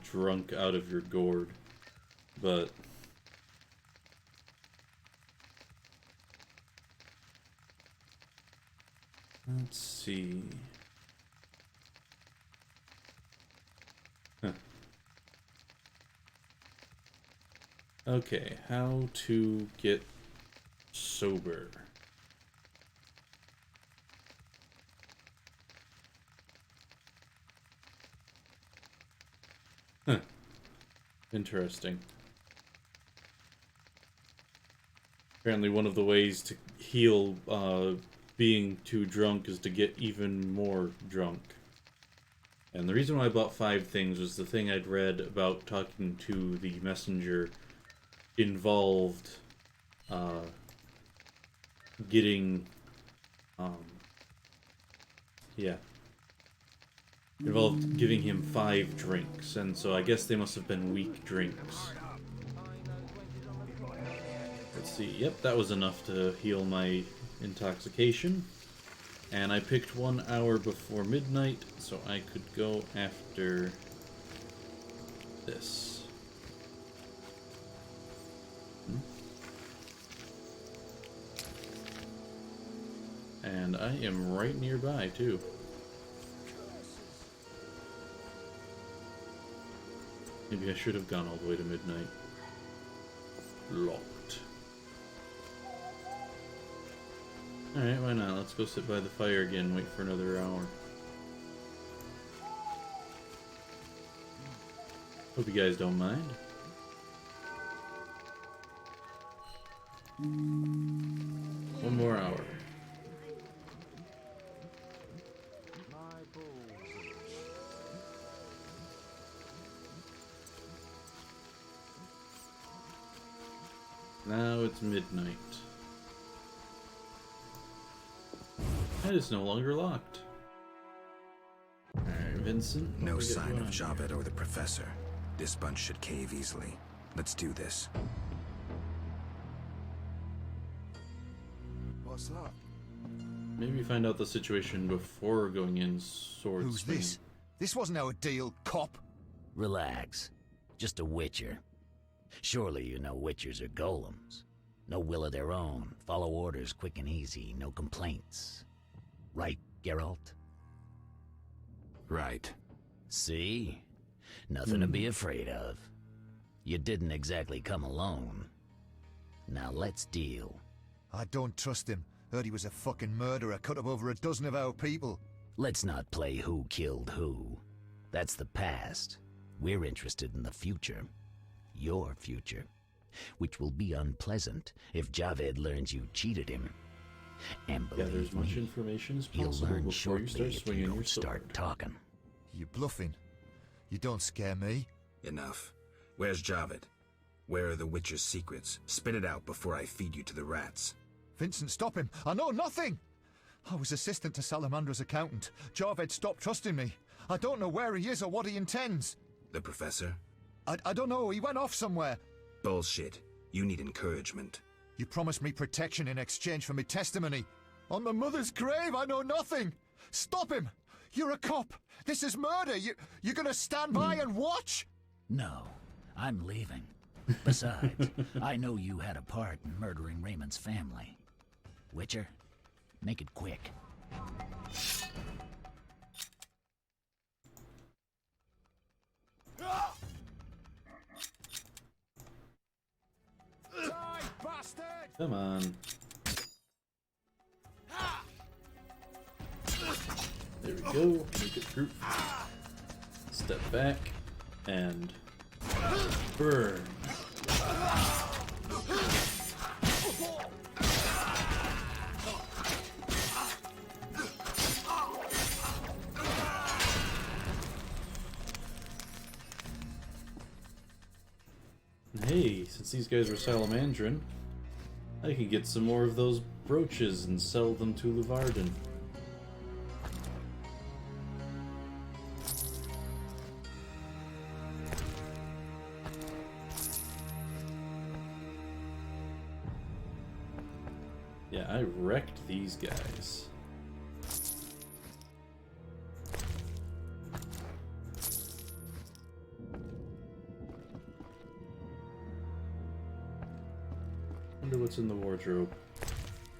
drunk out of your gourd, but let's see. Huh. Okay, how to get sober. Huh. Interesting. Apparently one of the ways to heal being too drunk is to get even more drunk. And the reason why I bought 5 things was the thing I'd read about talking to the messenger involved getting involved giving him 5 drinks, and so I guess they must have been weak drinks. Let's see, yep, that was enough to heal my intoxication. And I picked 1 hour before midnight, so I could go after this. And I am right nearby, too. Maybe I should have gone all the way to midnight. Locked. Alright, why not? Let's go sit by the fire again, wait for another hour. Hope you guys don't mind. One more hour. Now it's midnight. That is no longer locked. Alright, Vincent. No sign of Javed or the Professor. This bunch should cave easily. Let's do this. What's that? Maybe find out the situation before going in sword Who's swinging. this? This wasn't our deal, cop. Relax. Just a witcher. Surely you know witchers are golems. No will of their own. Follow orders quick and easy. No complaints. Right, Geralt? Right. See? Nothing to be afraid of. You didn't exactly come alone. Now let's deal. I don't trust him. Heard he was a fucking murderer, cut up over a dozen of our people. Let's not play who killed who. That's the past. We're interested in the future. Your future. Which will be unpleasant if Javed learns you cheated him. And Gather as believe much me, information as he'll possible learn before shortly you start if you swinging your don't sword. start talking. You bluffing. You don't scare me. Enough. Where's Javed? Where are the Witcher's secrets? Spit it out before I feed you to the rats. Vincent, stop him. I know nothing. I was assistant to Salamandra's accountant. Javed stopped trusting me. I don't know where he is or what he intends. The Professor? I don't know. He went off somewhere. Bullshit. You need encouragement. You promised me protection in exchange for my testimony. On my mother's grave, I know nothing. Stop him. You're a cop. This is murder. You're gonna stand by and watch? No, I'm leaving. Besides, I know you had a part in murdering Raymond's family. Witcher, make it quick. Come on. There we we go. Make it group. Step back and burn. Hey, since these guys are salamandrin, I can get some more of those brooches and sell them to Luvarden. Yeah, I wrecked these guys. Wonder what's in the wardrobe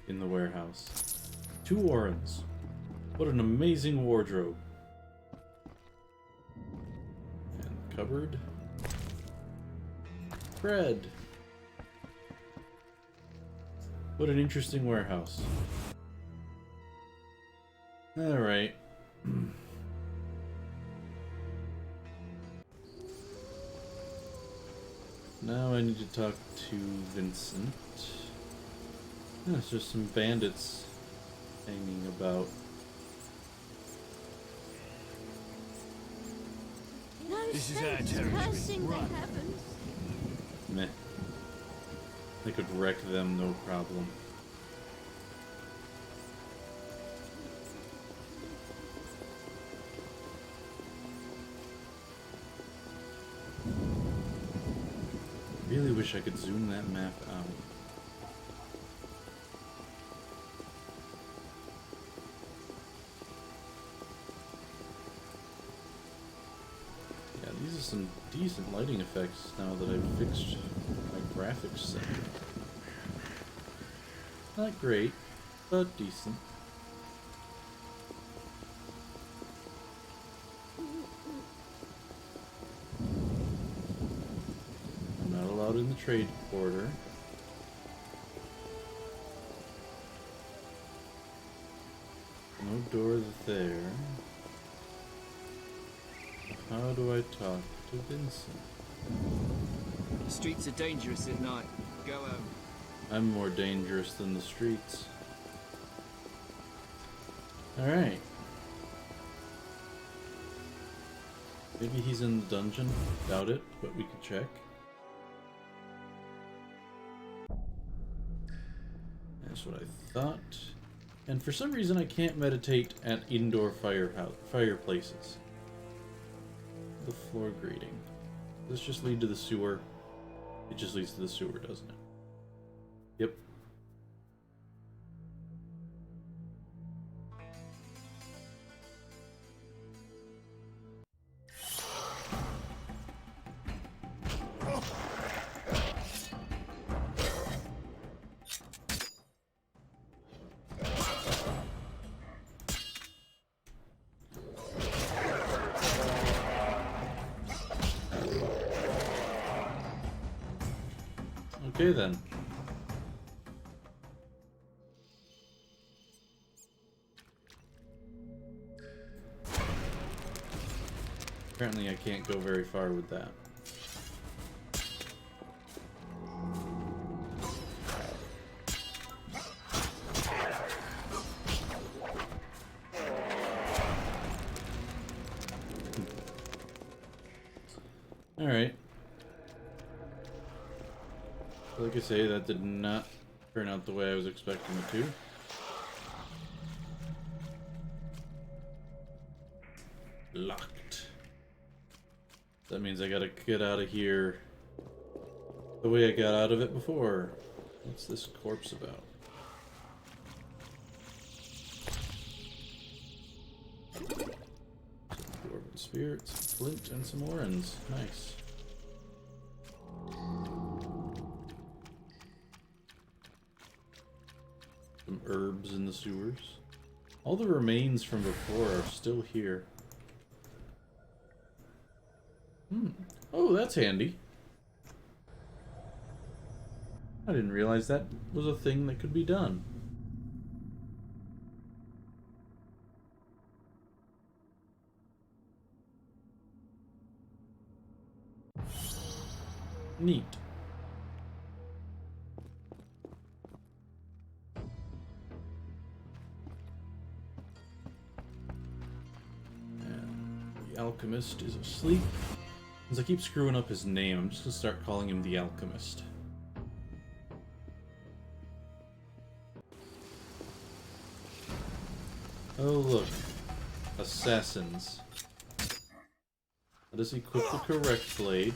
in the warehouse. 2 warrens. What an amazing wardrobe. And cupboard. Bread. What an interesting warehouse. Alright. Now I need to talk to Vincent. There's just some bandits hanging about. No This is our sense territory. cursing the Run. heavens. Meh. I could wreck them, no problem. Really wish I could zoom that map out. Yeah, these are some decent lighting effects now that I've fixed my graphics setting. Not great, but decent. I'm not allowed in the trade quarter. No door there. How do I talk to Vincent? The streets are dangerous at night. Go home. I'm more dangerous than the streets. Alright. Maybe he's in the dungeon. Doubt it, but we can check. That's what I thought. And for some reason I can't meditate at indoor fireplaces. The floor grating. Does this just lead to the sewer? It just leads to the sewer, doesn't it? Yep. Okay then. Apparently I can't go very far with that. Alright. Like I say, that did not turn out the way I was expecting it to. Locked. That means I gotta get out of here the way I got out of it before. What's this corpse about? Some dwarven spirits, flint, and some orens. Nice. Some herbs in the sewers. All the remains from before are still here. Oh, that's handy. I didn't realize that was a thing that could be done. Neat. And the alchemist is asleep. As I keep screwing up his name, I'm just gonna start calling him the alchemist. Oh look, assassins. Let us equip the correct blade.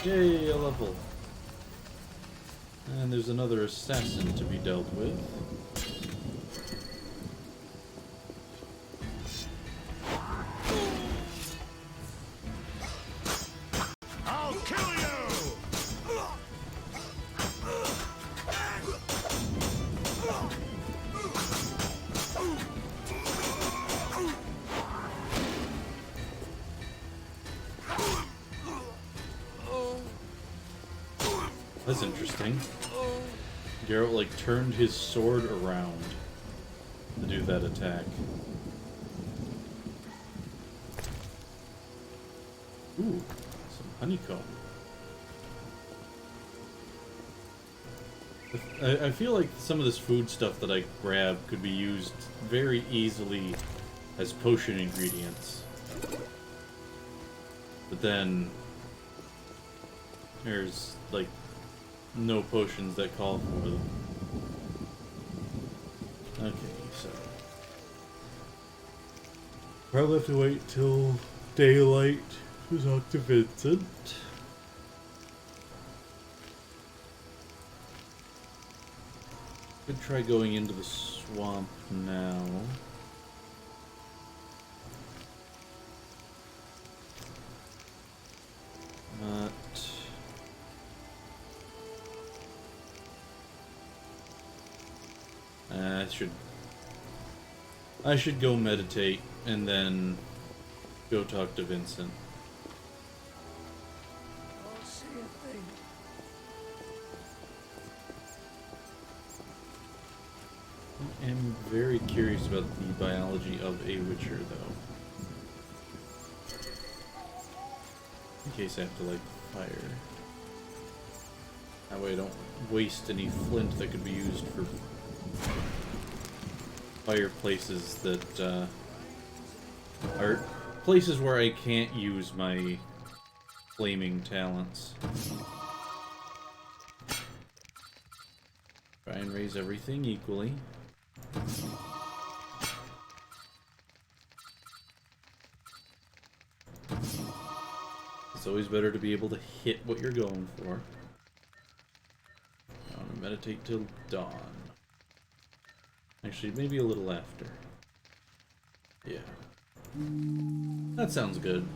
Yay, a level. And there's another assassin to be dealt with. I'll kill you! That's interesting. Geralt, like, turned his sword around to do that attack. Ooh, some honeycomb. I feel like some of this food stuff that I grab could be used very easily as potion ingredients. But then there's, like, no potions that call for them. Okay, so probably have to wait till daylight to talk to Vincent. Could try going into the swamp now. But I should go meditate and then go talk to Vincent. I'll see a thing. I am very curious about the biology of a witcher, though. In case I have to light the fire. That way I don't waste any flint that could be used for fireplaces that are places where I can't use my flaming talents. Try and raise everything equally. It's always better to be able to hit what you're going for. I want to meditate till dawn. Actually, maybe a little after. Yeah. That sounds good.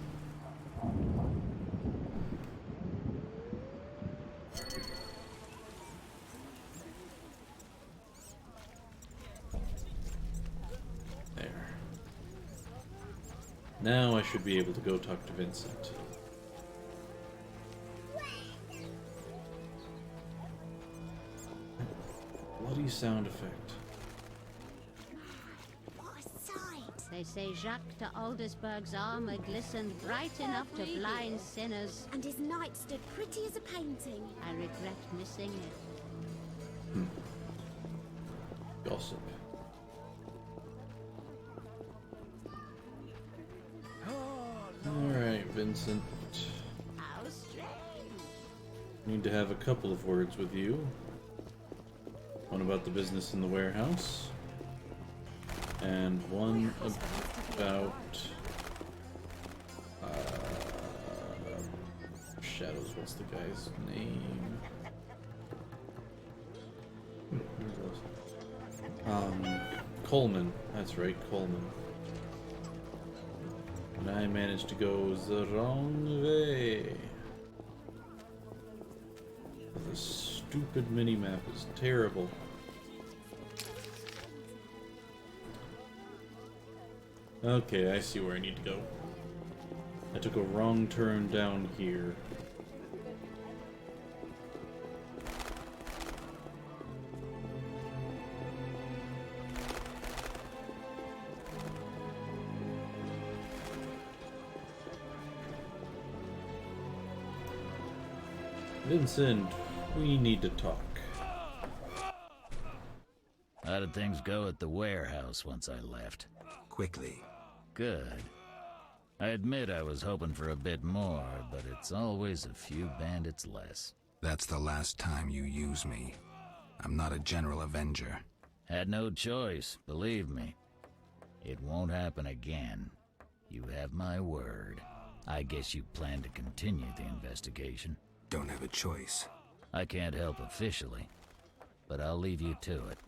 There. Now I should be able to go talk to Vincent. Bloody sound effect. They say Jacques de Aldersberg's armor glistened bright enough to blind sinners. And his knight stood pretty as a painting. I regret missing it. Gossip. Alright, Vincent. How strange. Need to have a couple of words with you. One about the business in the warehouse. And one about Shadows. What's the guy's name? Coleman. That's right, Coleman. And I managed to go the wrong way. The stupid mini-map is terrible. Okay, I see where I need to go. I took a wrong turn down here. Vincent, we need to talk. How did things go at the warehouse once I left? Quickly. Good. I admit I was hoping for a bit more, but it's always a few bandits less. That's the last time you use me. I'm not a general avenger. Had no choice, believe me. It won't happen again. You have my word. I guess you plan to continue the investigation. Don't have a choice. I can't help officially, but I'll leave you to it.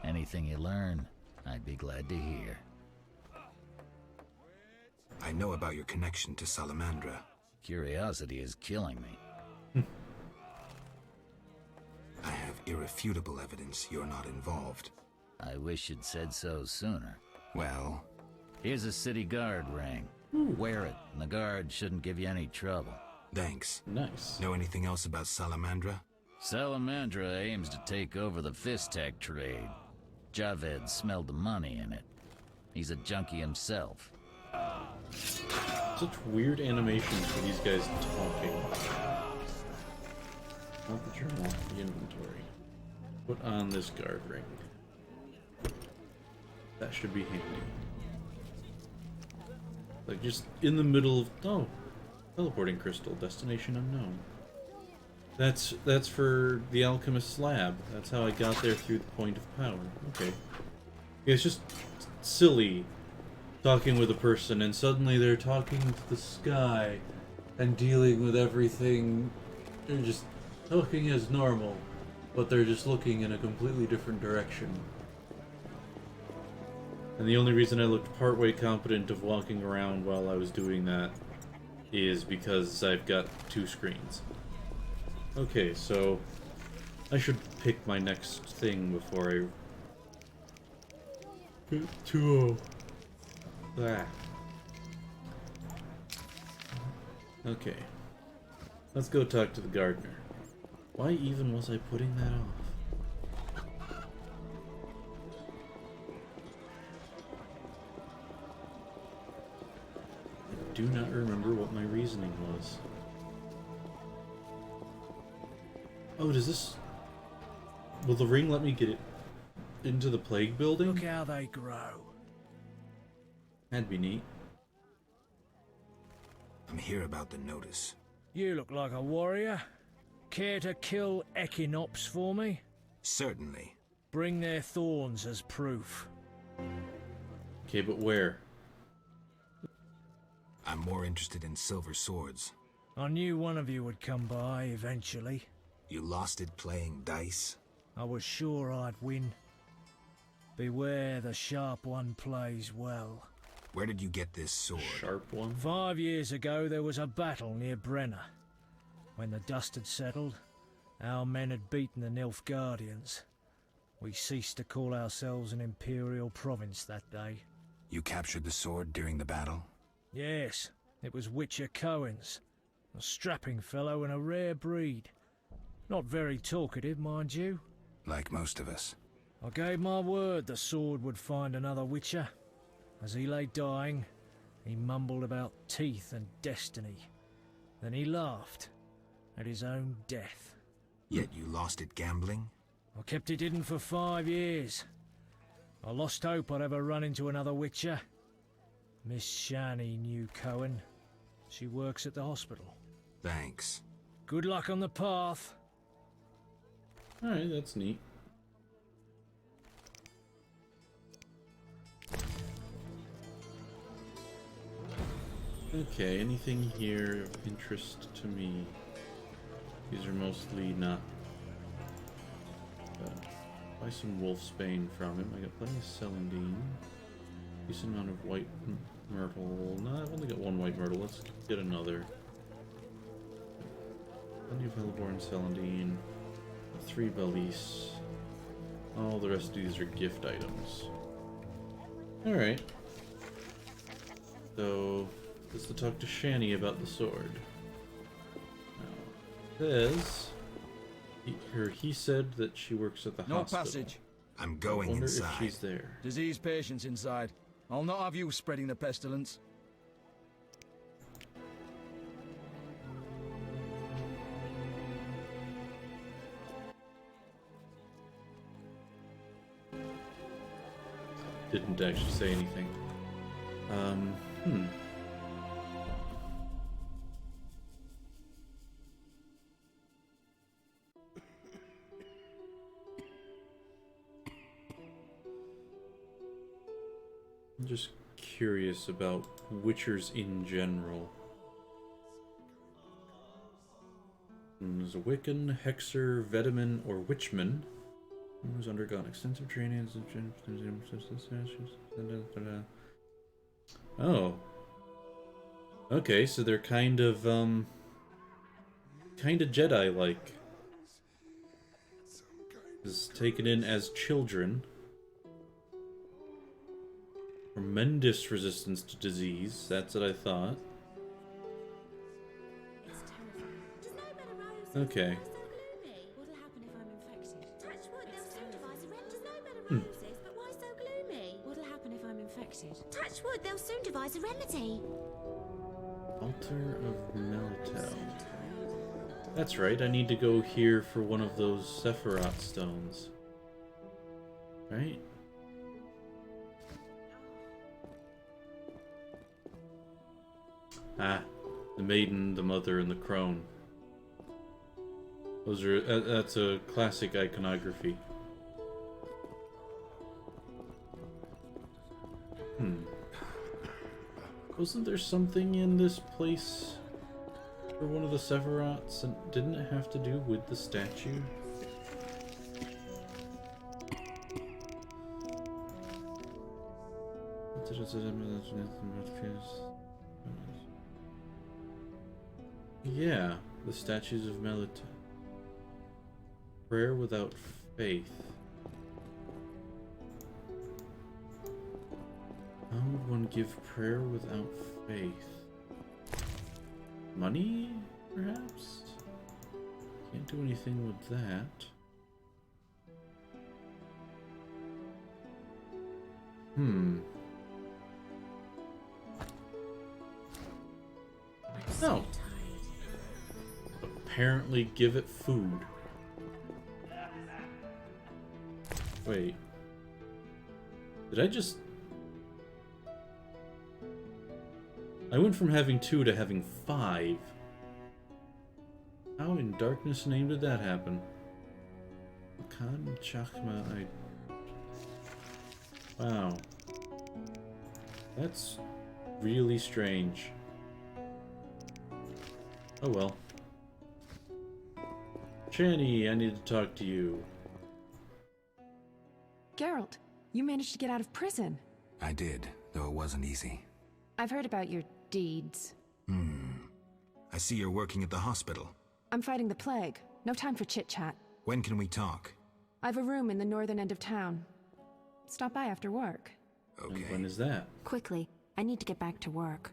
Anything you learn, I'd be glad to hear. I know about your connection to Salamandra. Curiosity is killing me. I have irrefutable evidence you're not involved. I wish you'd said so sooner. Well? Here's a city guard ring. Wear it, and the guard shouldn't give you any trouble. Thanks. Nice. Know anything else about Salamandra? Salamandra aims to take over the Fistech trade. Javed smelled the money in it. He's a junkie himself. Such weird animations for these guys talking. Not the journal, the inventory. Put on this guard ring. That should be handy. Like just in the middle of teleporting crystal, destination unknown. That's for the alchemist's lab. That's how I got there through the point of power. Okay. Yeah, it's just silly talking with a person and suddenly they're talking to the sky and dealing with everything. They're just talking as normal, but they're just looking in a completely different direction. And the only reason I looked partway competent of walking around while I was doing that is because I've got two screens. Okay, so I should pick my next thing before I get too Okay. Let's go talk to the gardener. Why even was I putting that off? I do not remember what my reasoning was. Oh, does this... Will the ring let me get it into the plague building? Look how they grow. That'd be neat. I'm here about the notice. You look like a warrior. Care to kill Echinops for me? Certainly. Bring their thorns as proof. Okay, but where? I'm more interested in silver swords. I knew one of you would come by eventually. You lost it playing dice? I was sure I'd win. Beware the sharp one plays well. Where did you get this sword? Sharp one? 5 years ago there was a battle near Brenna. When the dust had settled, our men had beaten the Nilfgaardians. We ceased to call ourselves an imperial province that day. You captured the sword during the battle? Yes, it was Witcher Cohen's. A strapping fellow and a rare breed. Not very talkative, mind you. Like most of us. I gave my word the sword would find another Witcher. As he lay dying, he mumbled about teeth and destiny. Then he laughed at his own death. Yet you lost it gambling? I kept it hidden for 5 years. I lost hope I'd ever run into another Witcher. Miss Shani knew Cohen. She works at the hospital. Thanks. Good luck on the path. Alright, that's neat. Okay, anything here of interest to me? These are mostly not. Buy some wolfsbane from him. I got plenty of celandine. Decent amount of white myrtle. No, I've only got one white myrtle. Let's get another. Plenty of hellebore celandine. 3 balise. All the rest of these are gift items. Alright. So, let's talk to Shani about the sword. Now, he said that she works at the No hospital. passage. I'm going I wonder inside. if she's there. Disease patients inside. I'll not have you spreading the pestilence. didn't actually say anything. Hmm. I'm just curious about Witchers in general. There's a Wiccan, Hexer, Vediman, or Witchman who's undergone extensive training. Oh. Okay, so they're kind of Jedi-like. Is taken in as children. Tremendous resistance to disease. That's what I thought. Okay. Hmm. But why so gloomy? What'll happen if I'm infected? Touch wood, they'll soon devise a remedy. Altar of Meltel. That's right, I need to go here for one of those Sephiroth stones. Right? Ah, the maiden, the mother, and the crone. Those are that's a classic iconography. Wasn't there something in this place for one of the Sephiroths, and didn't it have to do with the statue? Yeah, the statues of Melita. Prayer without faith. How would one give prayer without faith? Money, perhaps? Can't do anything with that. No. Apparently give it food. Wait. Did I just... I went from having 2 to having 5. How in darkness name did that happen? Khan Chakma, Wow. That's really strange. Oh well. Chani, I need to talk to you. Geralt, you managed to get out of prison. I did, though it wasn't easy. I've heard about your deeds. I see you're working at the hospital. I'm fighting the plague. No time for chit-chat. When can we talk? I've a room in the northern end of town. Stop by after work. Okay. And when is that? Quickly. I need to get back to work.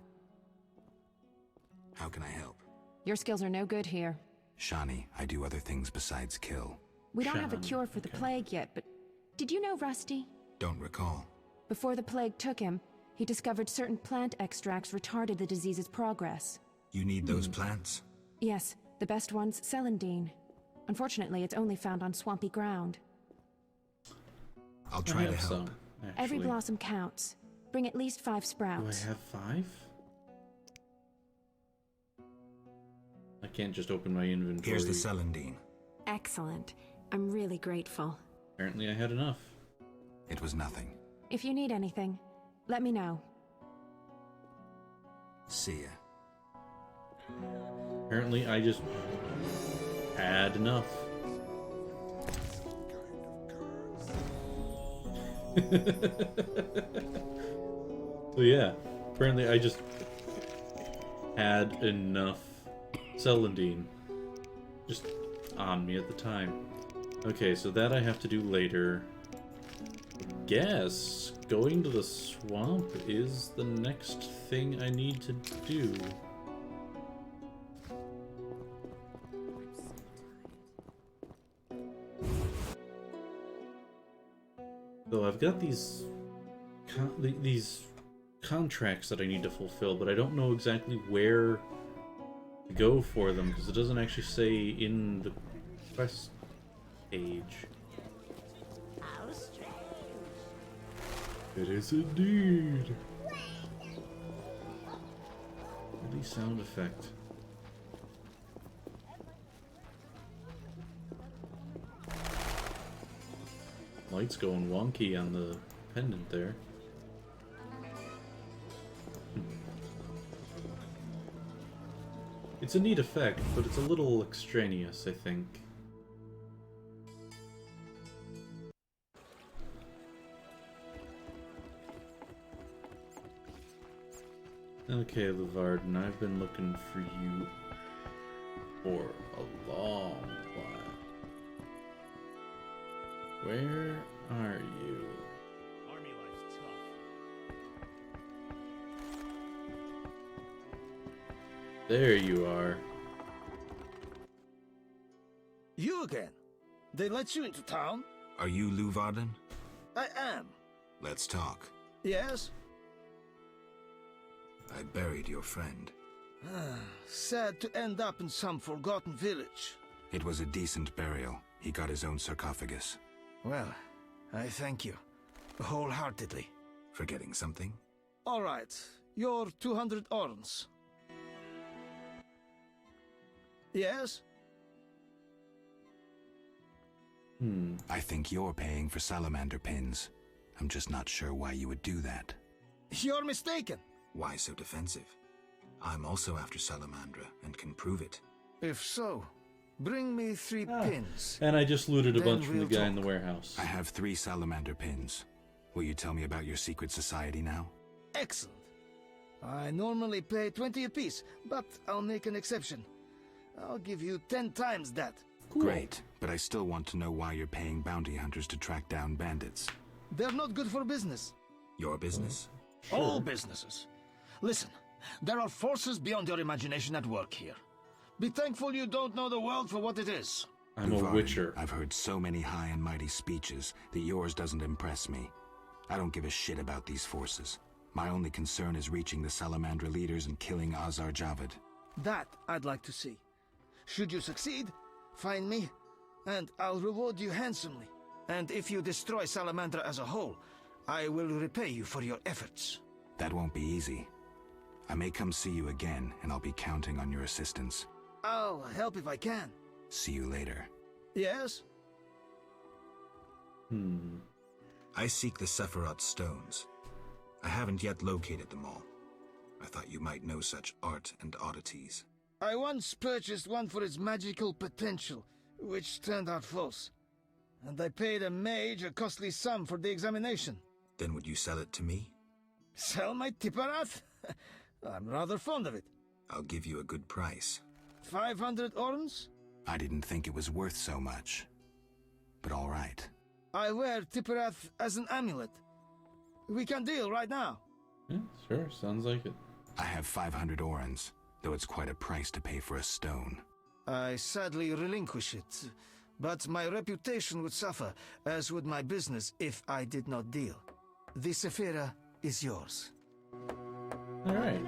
How can I help? Your skills are no good here. Shani, I do other things besides kill. We don't have a cure for the plague yet, but did you know Rusty? Don't recall. Before the plague took him, he discovered certain plant extracts retarded the disease's progress. You need those plants? Yes, the best one's celandine. Unfortunately, it's only found on swampy ground. I'll try to help. Some, every blossom counts. Bring at least 5 sprouts. Do I have 5? I can't just open my inventory. Here's the celandine. Excellent. I'm really grateful. Apparently I had enough. It was nothing. If you need anything, let me know. See ya. Apparently I just had enough. So yeah, apparently I just had enough celandine just on me at the time. Okay, so that I have to do later. Guess going to the swamp is the next thing I need to do. So I've got these contracts that I need to fulfill, but I don't know exactly where to go for them because it doesn't actually say in the quest page. How strange. It is indeed. Holy sound effect. Light's going wonky on the pendant there. It's a neat effect, but it's a little extraneous, I think. Okay, Levarden, I've been looking for you for a long while. Where are you? Army life's tough. There you are. You again? They let you into town? Are you Luvarden? I am. Let's talk. Yes? I buried your friend. Sad to end up in some forgotten village. It was a decent burial. He got his own sarcophagus. Well, I thank you. Wholeheartedly. Forgetting something? All right. Your 200 orns. Yes? I think you're paying for salamander pins. I'm just not sure why you would do that. You're mistaken. Why so defensive? I'm also after Salamandra and can prove it. If so, bring me 3 pins. And I just looted a Then bunch from the we'll guy in talk. the warehouse. I have 3 salamander pins. Will you tell me about your secret society now? Excellent. I normally pay 20 apiece, but I'll make an exception. I'll give you 10 times that. Great, but I still want to know why you're paying bounty hunters to track down bandits. They're not good for business. Your business? All businesses. Listen, there are forces beyond your imagination at work here. Be thankful you don't know the world for what it is. I'm a witcher. I've heard so many high and mighty speeches that yours doesn't impress me. I don't give a shit about these forces. My only concern is reaching the Salamandra leaders and killing Azar Javed. That I'd like to see. Should you succeed, find me, and I'll reward you handsomely. And if you destroy Salamandra as a whole, I will repay you for your efforts. That won't be easy. I may come see you again, and I'll be counting on your assistance. I'll help if I can. See you later. Yes? I seek the Sephiroth stones. I haven't yet located them all. I thought you might know such art and oddities. I once purchased one for its magical potential, which turned out false. And I paid a mage a costly sum for the examination. Then would you sell it to me? Sell my Tipparath? I'm rather fond of it. I'll give you a good price. 500 orns? I didn't think it was worth so much. But all right. I wear Tipparath as an amulet. We can deal right now. Yeah, sure. Sounds like it. I have 500 orans, though it's quite a price to pay for a stone. I sadly relinquish it, but my reputation would suffer, as would my business if I did not deal. The Sephira is yours. Alright.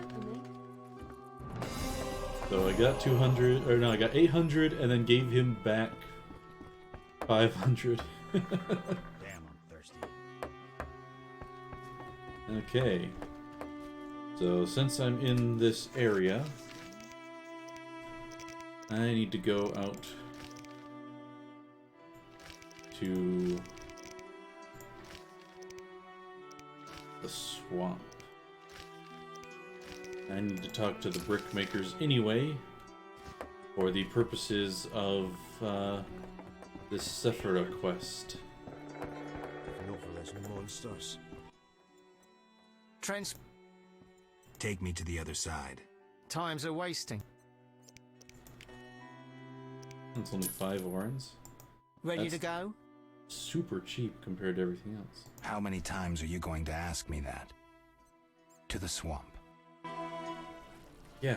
So I got 200, or no, I got 800 and then gave him back 500. Damn, I'm thirsty. Okay. So since I'm in this area, I need to go out to the swamp. I need to talk to the brickmakers anyway, for the purposes of this Sephira quest. Not for those monsters. Take me to the other side. Times are wasting. It's only 5 orans. Ready That's to go? Super cheap compared to everything else. How many times are you going to ask me that? To the swamp. Yeah.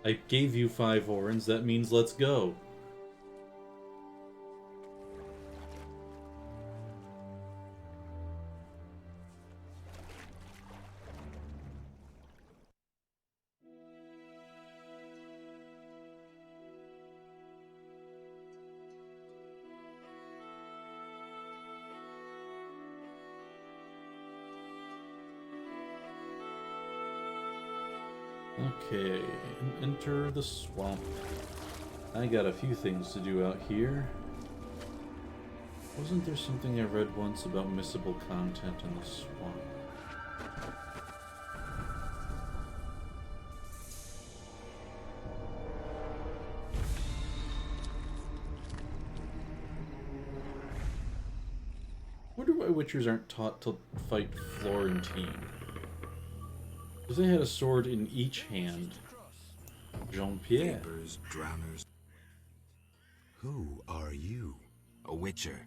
I gave you 5 orans, that means let's go. Okay, enter the swamp. I got a few things to do out here. Wasn't there something I read once about missable content in the swamp? Wonder why Witchers aren't taught to fight Florentine. Because they had a sword in each hand. Jean-Pierre. Vapors, drowners. Who are you? A witcher.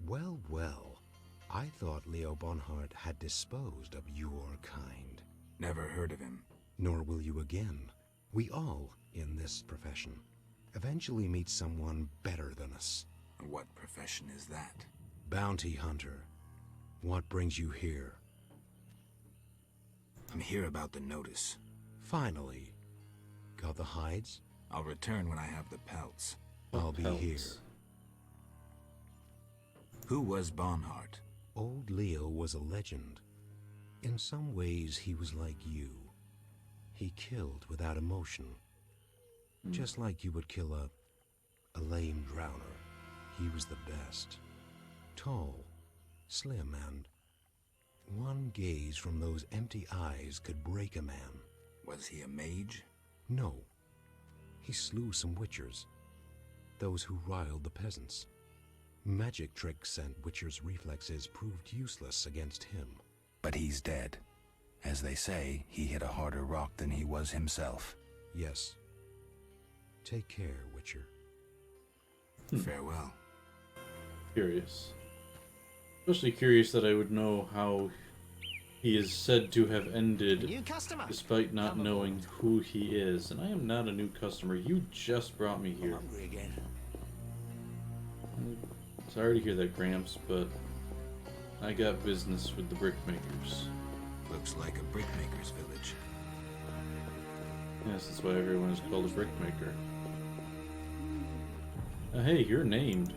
Well, well. I thought Leo Bonhart had disposed of your kind. Never heard of him. Nor will you again. We all, in this profession, eventually meet someone better than us. What profession is that? Bounty hunter. What brings you here? I'm here about the notice. Finally. Got the hides? I'll return when I have the pelts. I'll be here. Who was Bonhart? Old Leo was a legend. In some ways, he was like you. He killed without emotion. Just like you would kill a lame drowner. He was the best. Tall, slim, and one gaze from those empty eyes could break a man. Was he a mage? No. He slew some witchers. Those who riled the peasants. Magic tricks and witchers' reflexes proved useless against him. But he's dead. As they say, he hit a harder rock than he was himself. Yes. Take care, Witcher. Farewell. Curious. Especially curious that I would know how he is said to have ended, despite not knowing who he is. And I am not a new customer. You just brought me here. I'm sorry to hear that, Gramps, but I got business with the brickmakers. Looks like a brickmaker's village. Yes, that's why everyone is called a brickmaker. Hey, you're named.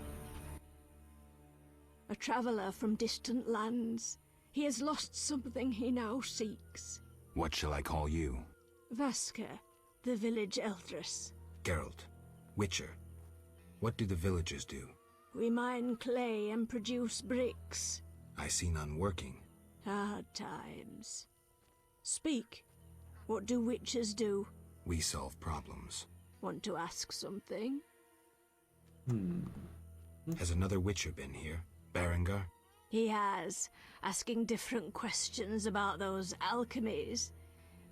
A traveller from distant lands. He has lost something he now seeks. What shall I call you? Vaska, the village eldress. Geralt. Witcher. What do the villagers do? We mine clay and produce bricks. I see none working. Hard times. Speak. What do witchers do? We solve problems. Want to ask something? Has another witcher been here? Berengar? He has, asking different questions about those alchemies.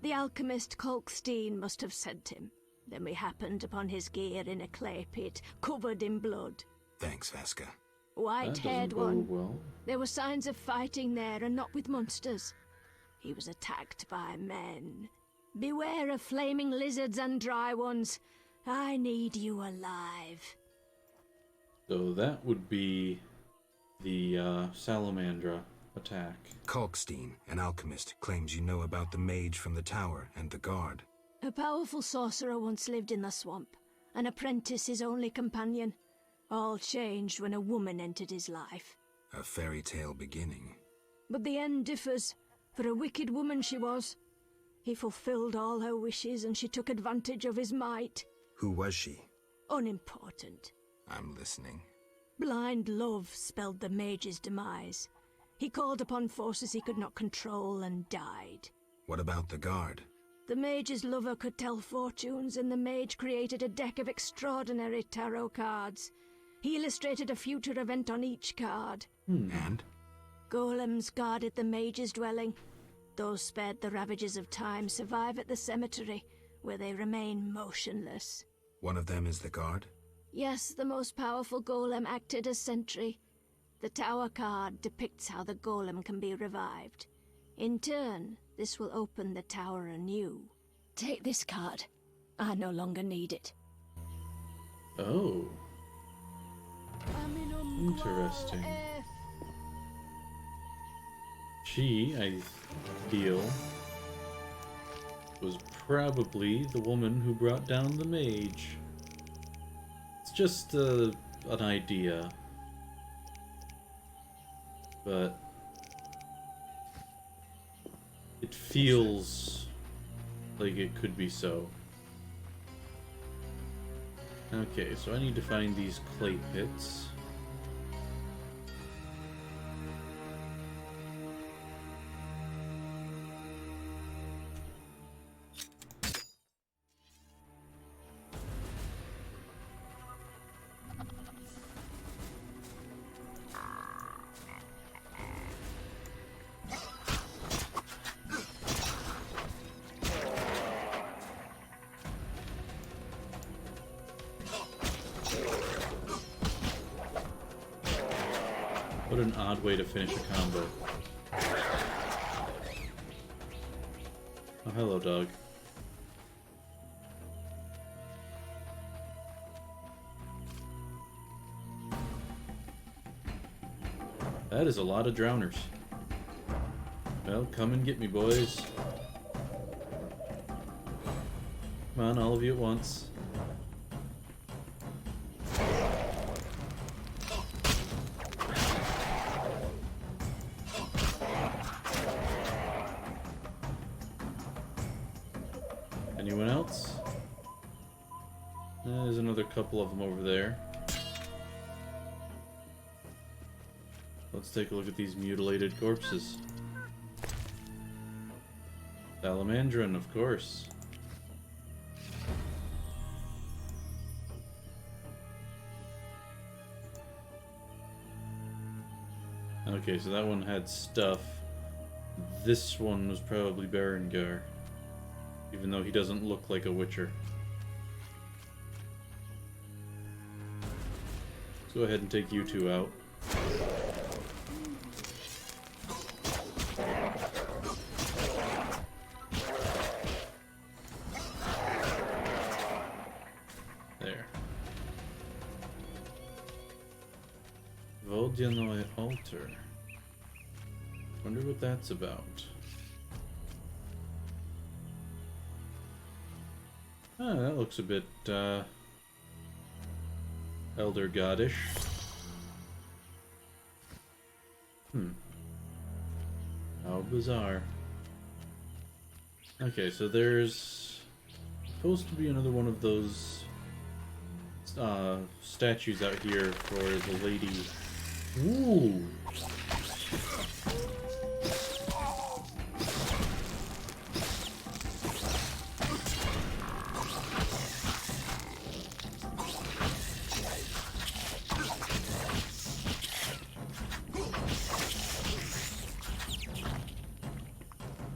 The alchemist Kolkstein must have sent him. Then we happened upon his gear in a clay pit, covered in blood. Thanks, Vaska. White-haired one. Well. There were signs of fighting there, and not with monsters. He was attacked by men. Beware of flaming lizards and dry ones. I need you alive. So that would be the Salamandra attack. Kalkstein, an alchemist, claims you know about the mage from the tower and the guard. A powerful sorcerer once lived in the swamp, an apprentice his only companion. All changed when a woman entered his life. A fairy tale beginning. But the end differs, for a wicked woman she was. He fulfilled all her wishes and she took advantage of his might. Who was she? Unimportant. I'm listening. Blind love spelled the mage's demise. He called upon forces he could not control and died. What about the guard? The mage's lover could tell fortunes, and the mage created a deck of extraordinary tarot cards. He illustrated a future event on each card. And? Golems guarded the mage's dwelling. Those spared the ravages of time survive at the cemetery, where they remain motionless. One of them is the guard? Yes, the most powerful golem acted as sentry. The tower card depicts how the golem can be revived. In turn, this will open the tower anew. Take this card. I no longer need it. Oh. Interesting. She, I feel, was probably the woman who brought down the mage. It's just an idea. But it feels like it could be so. Okay, so I need to find these clay pits. What an odd way to finish a combo. Oh, hello, dog. That is a lot of drowners. Well, come and get me, boys. Come on, all of you at once. Anyone else? There's another couple of them over there. Let's take a look at these mutilated corpses. Salamandrin, of course. Okay, so that one had stuff. This one was probably Berengar, even though he doesn't look like a Witcher. Let's go ahead and take you two out. There. Voldyanoi altar. Wonder what that's about. Ah, that looks a bit, Elder Goddish. How bizarre. Okay, so there's supposed to be another one of those statues out here for the lady. Ooh!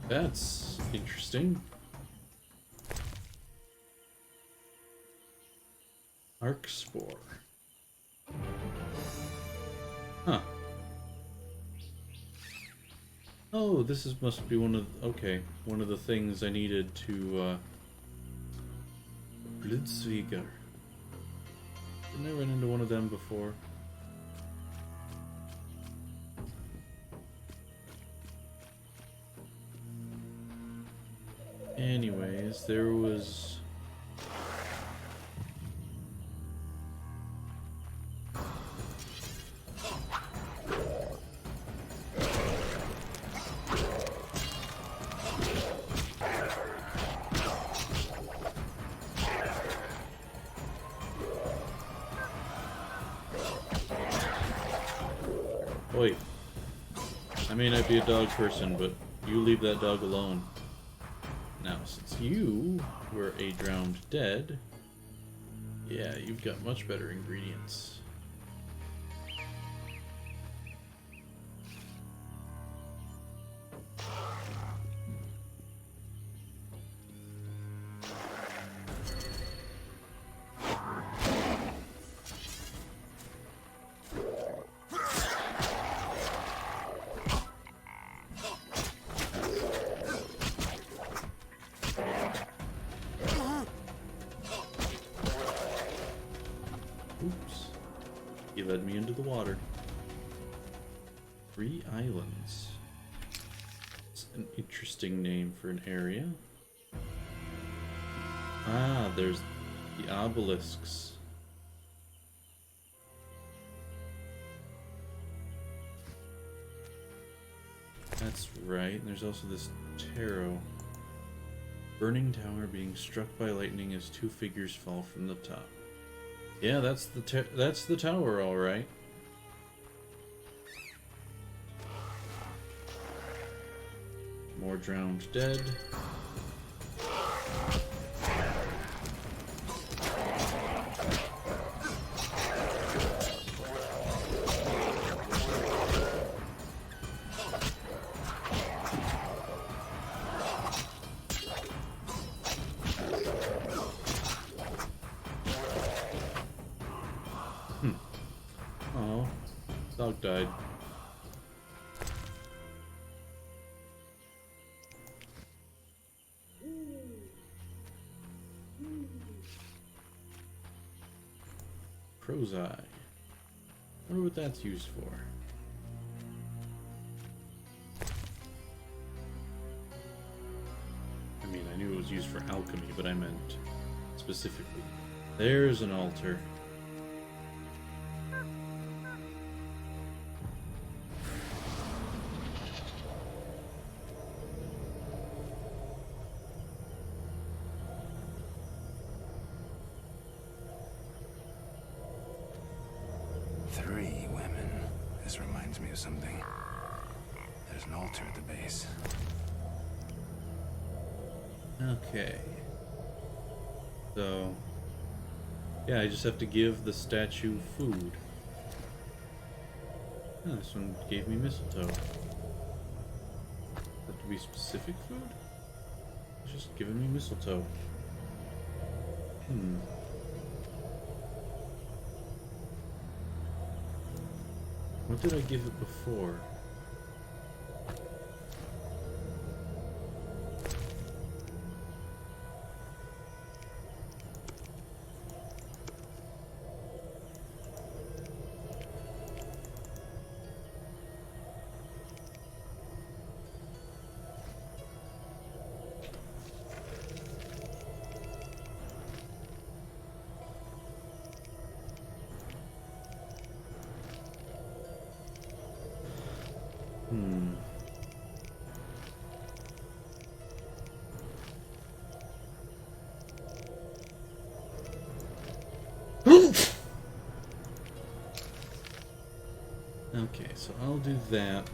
That's interesting. Arc Spore. Huh. Oh, must be one of the things I needed to Blitzwieger. Didn't I run into one of them before? Anyways, there was... Oi. I may not be a dog person, but you leave that dog alone. Now, since you were a drowned dead, yeah, you've got much better ingredients. Oops. He led me into the water. 3 islands. It's an interesting name for an area. Ah, there's the obelisks. That's right. And there's also this tarot. Burning tower being struck by lightning as 2 figures fall from the top. Yeah, that's the tower, all right. More drowned dead. Oh, dog died. Crow's eye. Wonder what that's used for. I mean, I knew it was used for alchemy, but I meant specifically. There's an altar. Three women. This reminds me of something. There's an altar at the base. Okay. So, yeah, I just have to give the statue food. Oh, this one gave me mistletoe. Have to be specific food? It's just giving me mistletoe. What did I give it before? Okay, so I'll do that.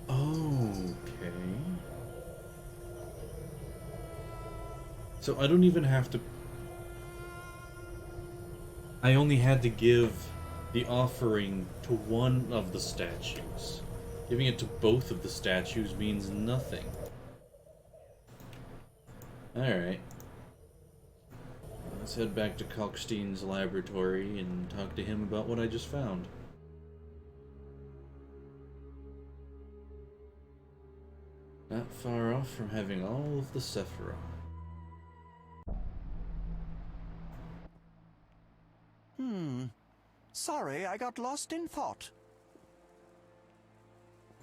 Okay. So I don't even have to... I only had to give the offering to one of the statues. Giving it to both of the statues means nothing. Alright. Let's head back to Kalkstein's laboratory and talk to him about what I just found. Not far off from having all of the Sephiroth. Sorry, I got lost in thought.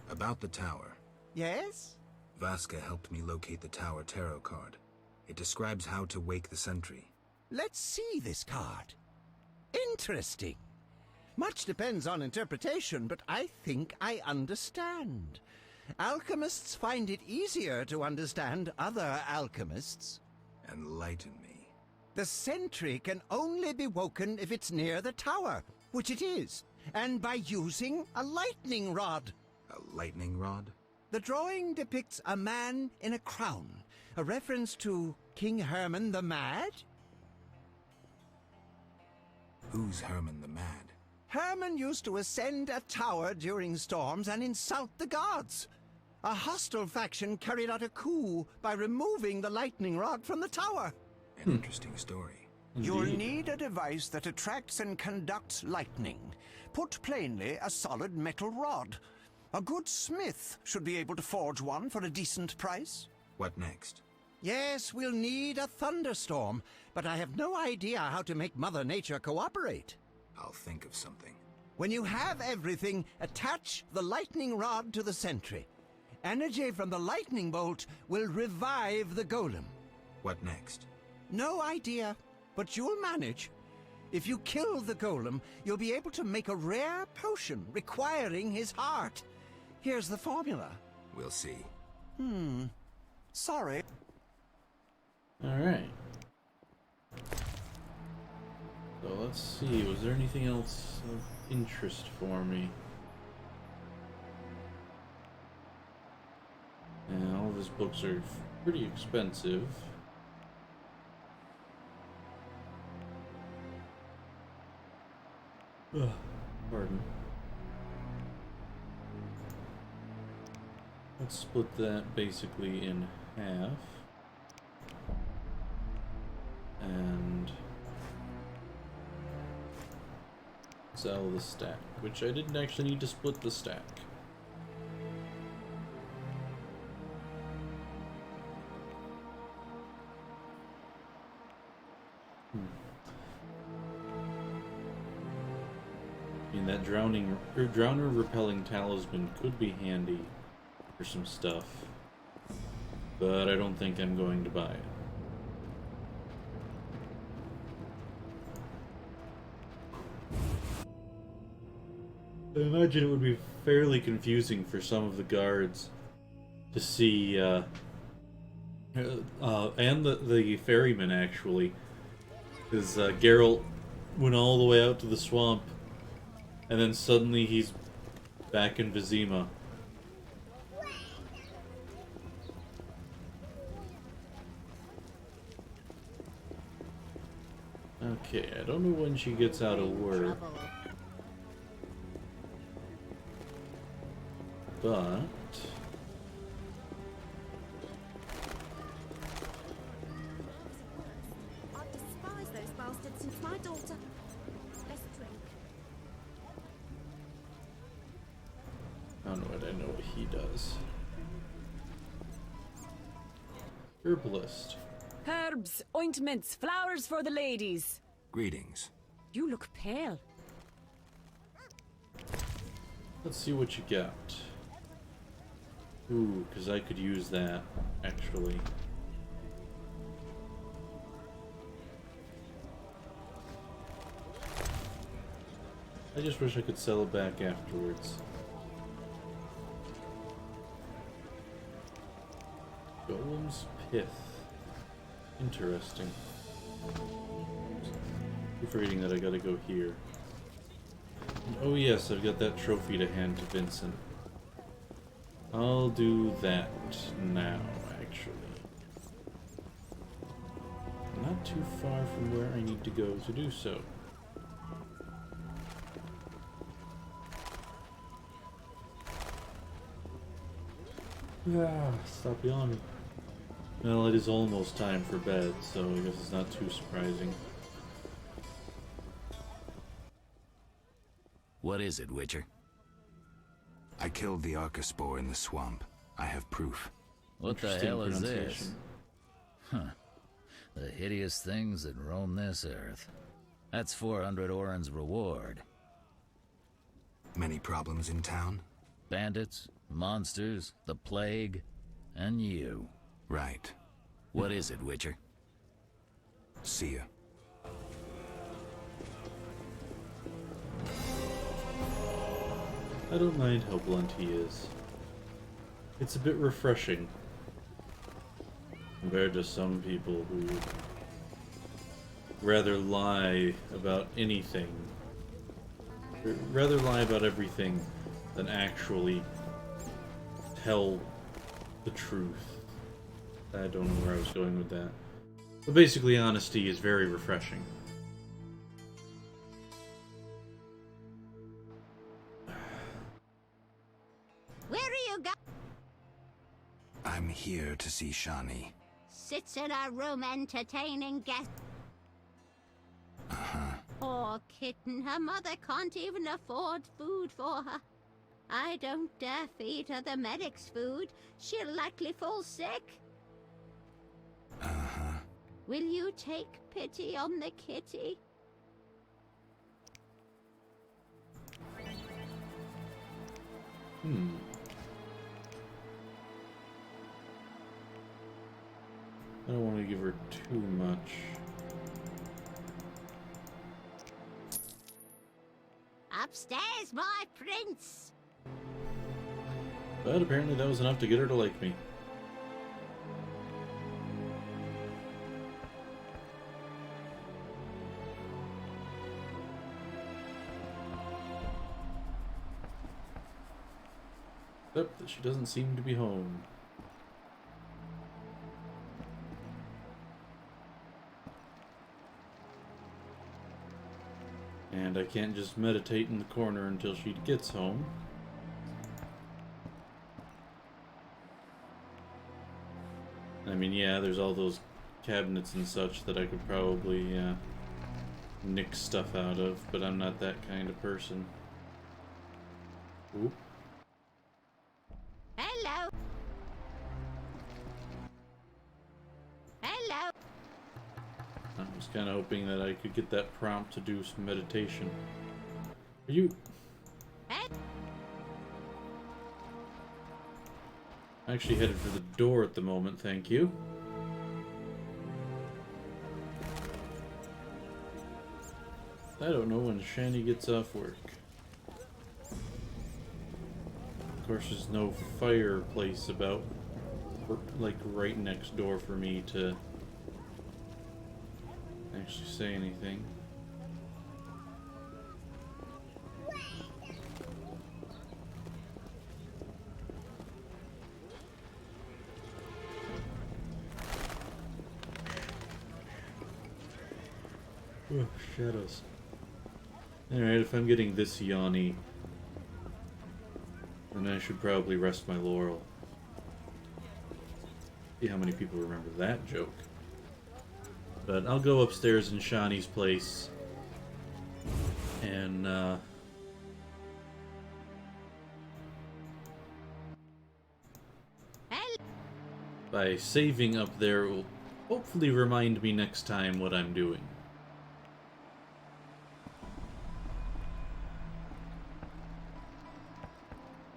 About the tower. Yes? Vasca helped me locate the tower tarot card. It describes how to wake the sentry. Let's see this card. Interesting. Much depends on interpretation, but I think I understand. Alchemists find it easier to understand other alchemists. Enlighten me. The sentry can only be woken if it's near the tower, which it is, and by using a lightning rod. A lightning rod? The drawing depicts a man in a crown, a reference to King Herman the Mad? Who's Herman the Mad? Herman used to ascend a tower during storms and insult the gods. A hostile faction carried out a coup by removing the lightning rod from the tower. An interesting story. You'll need a device that attracts and conducts lightning. Put plainly, a solid metal rod. A good smith should be able to forge one for a decent price. What next? Yes, we'll need a thunderstorm, but I have no idea how to make Mother Nature cooperate. I'll think of something. When you have everything, attach the lightning rod to the sentry. Energy from the lightning bolt will revive the golem. What next? No idea, but you'll manage. If you kill the golem, you'll be able to make a rare potion requiring his heart. Here's the formula. We'll see. Sorry. Alright. So let's see, was there anything else of interest for me? Yeah, all of his books are pretty expensive. Ugh, pardon. Let's split that basically in half. And sell the stack, which I didn't actually need to split the stack. I mean, that drowner repelling talisman could be handy for some stuff, but I don't think I'm going to buy it. I imagine it would be fairly confusing for some of the guards to see, and the ferryman actually, because Geralt went all the way out to the swamp, and then suddenly he's back in Vizima. Okay, I don't know when she gets out of work. But I've despised those bastards since my daughter. Let's drink. I don't know what he does. Herbalist. Herbs, ointments, flowers for the ladies. Greetings. You look pale. Let's see what you got. Ooh, because I could use that, actually. I just wish I could sell it back afterwards. Golem's Pith. Interesting. Keep forgetting that I gotta go here. And oh yes, I've got that trophy to hand to Vincent. I'll do that now, actually. Not too far from where I need to go to do so. Ah, stop yawning. Well, it is almost time for bed, so I guess it's not too surprising. What is it, Witcher? I killed the Arcaspore in the swamp. I have proof. What the hell is this? Huh. The hideous things that roam this earth. That's 400 Oren's reward. Many problems in town? Bandits, monsters, the plague, and you. Right. What is it, Witcher? See ya. I don't mind how blunt he is. It's a bit refreshing compared to some people who would rather lie about anything. Rather lie about everything than actually tell the truth. I don't know where I was going with that. But basically, honesty is very refreshing. Where are you going? I'm here to see Shani. Sits in her room entertaining guests. Uh-huh. Poor kitten, her mother can't even afford food for her. I don't dare feed her the medic's food. She'll likely fall sick. Uh-huh. Will you take pity on the kitty? I don't want to give her too much. Upstairs, my prince. But apparently that was enough to get her to like me. Except that she doesn't seem to be home. And I can't just meditate in the corner until she gets home. I mean, yeah, there's all those cabinets and such that I could probably nick stuff out of, but I'm not that kind of person. Oop. Hello. Hello. I was kind of hoping that I could get that prompt to do some meditation. Are you... I'm actually headed for the door at the moment, thank you. I don't know when Shani gets off work. Of course, there's no fireplace about, like, right next door for me to actually say anything. Oh, shadows. Alright, if I'm getting this yawny, then I should probably rest my laurel. See how many people remember that joke. But I'll go upstairs in Shani's place and by saving up there, it will hopefully remind me next time what I'm doing.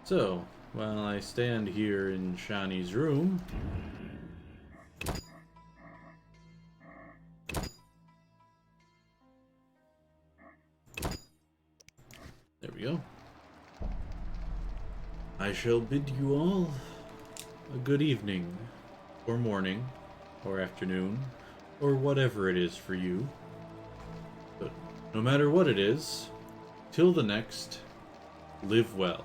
So, while I stand here in Shani's room, there we go. I shall bid you all a good evening, or morning, or afternoon, or whatever it is for you. But no matter what it is, till the next, live well.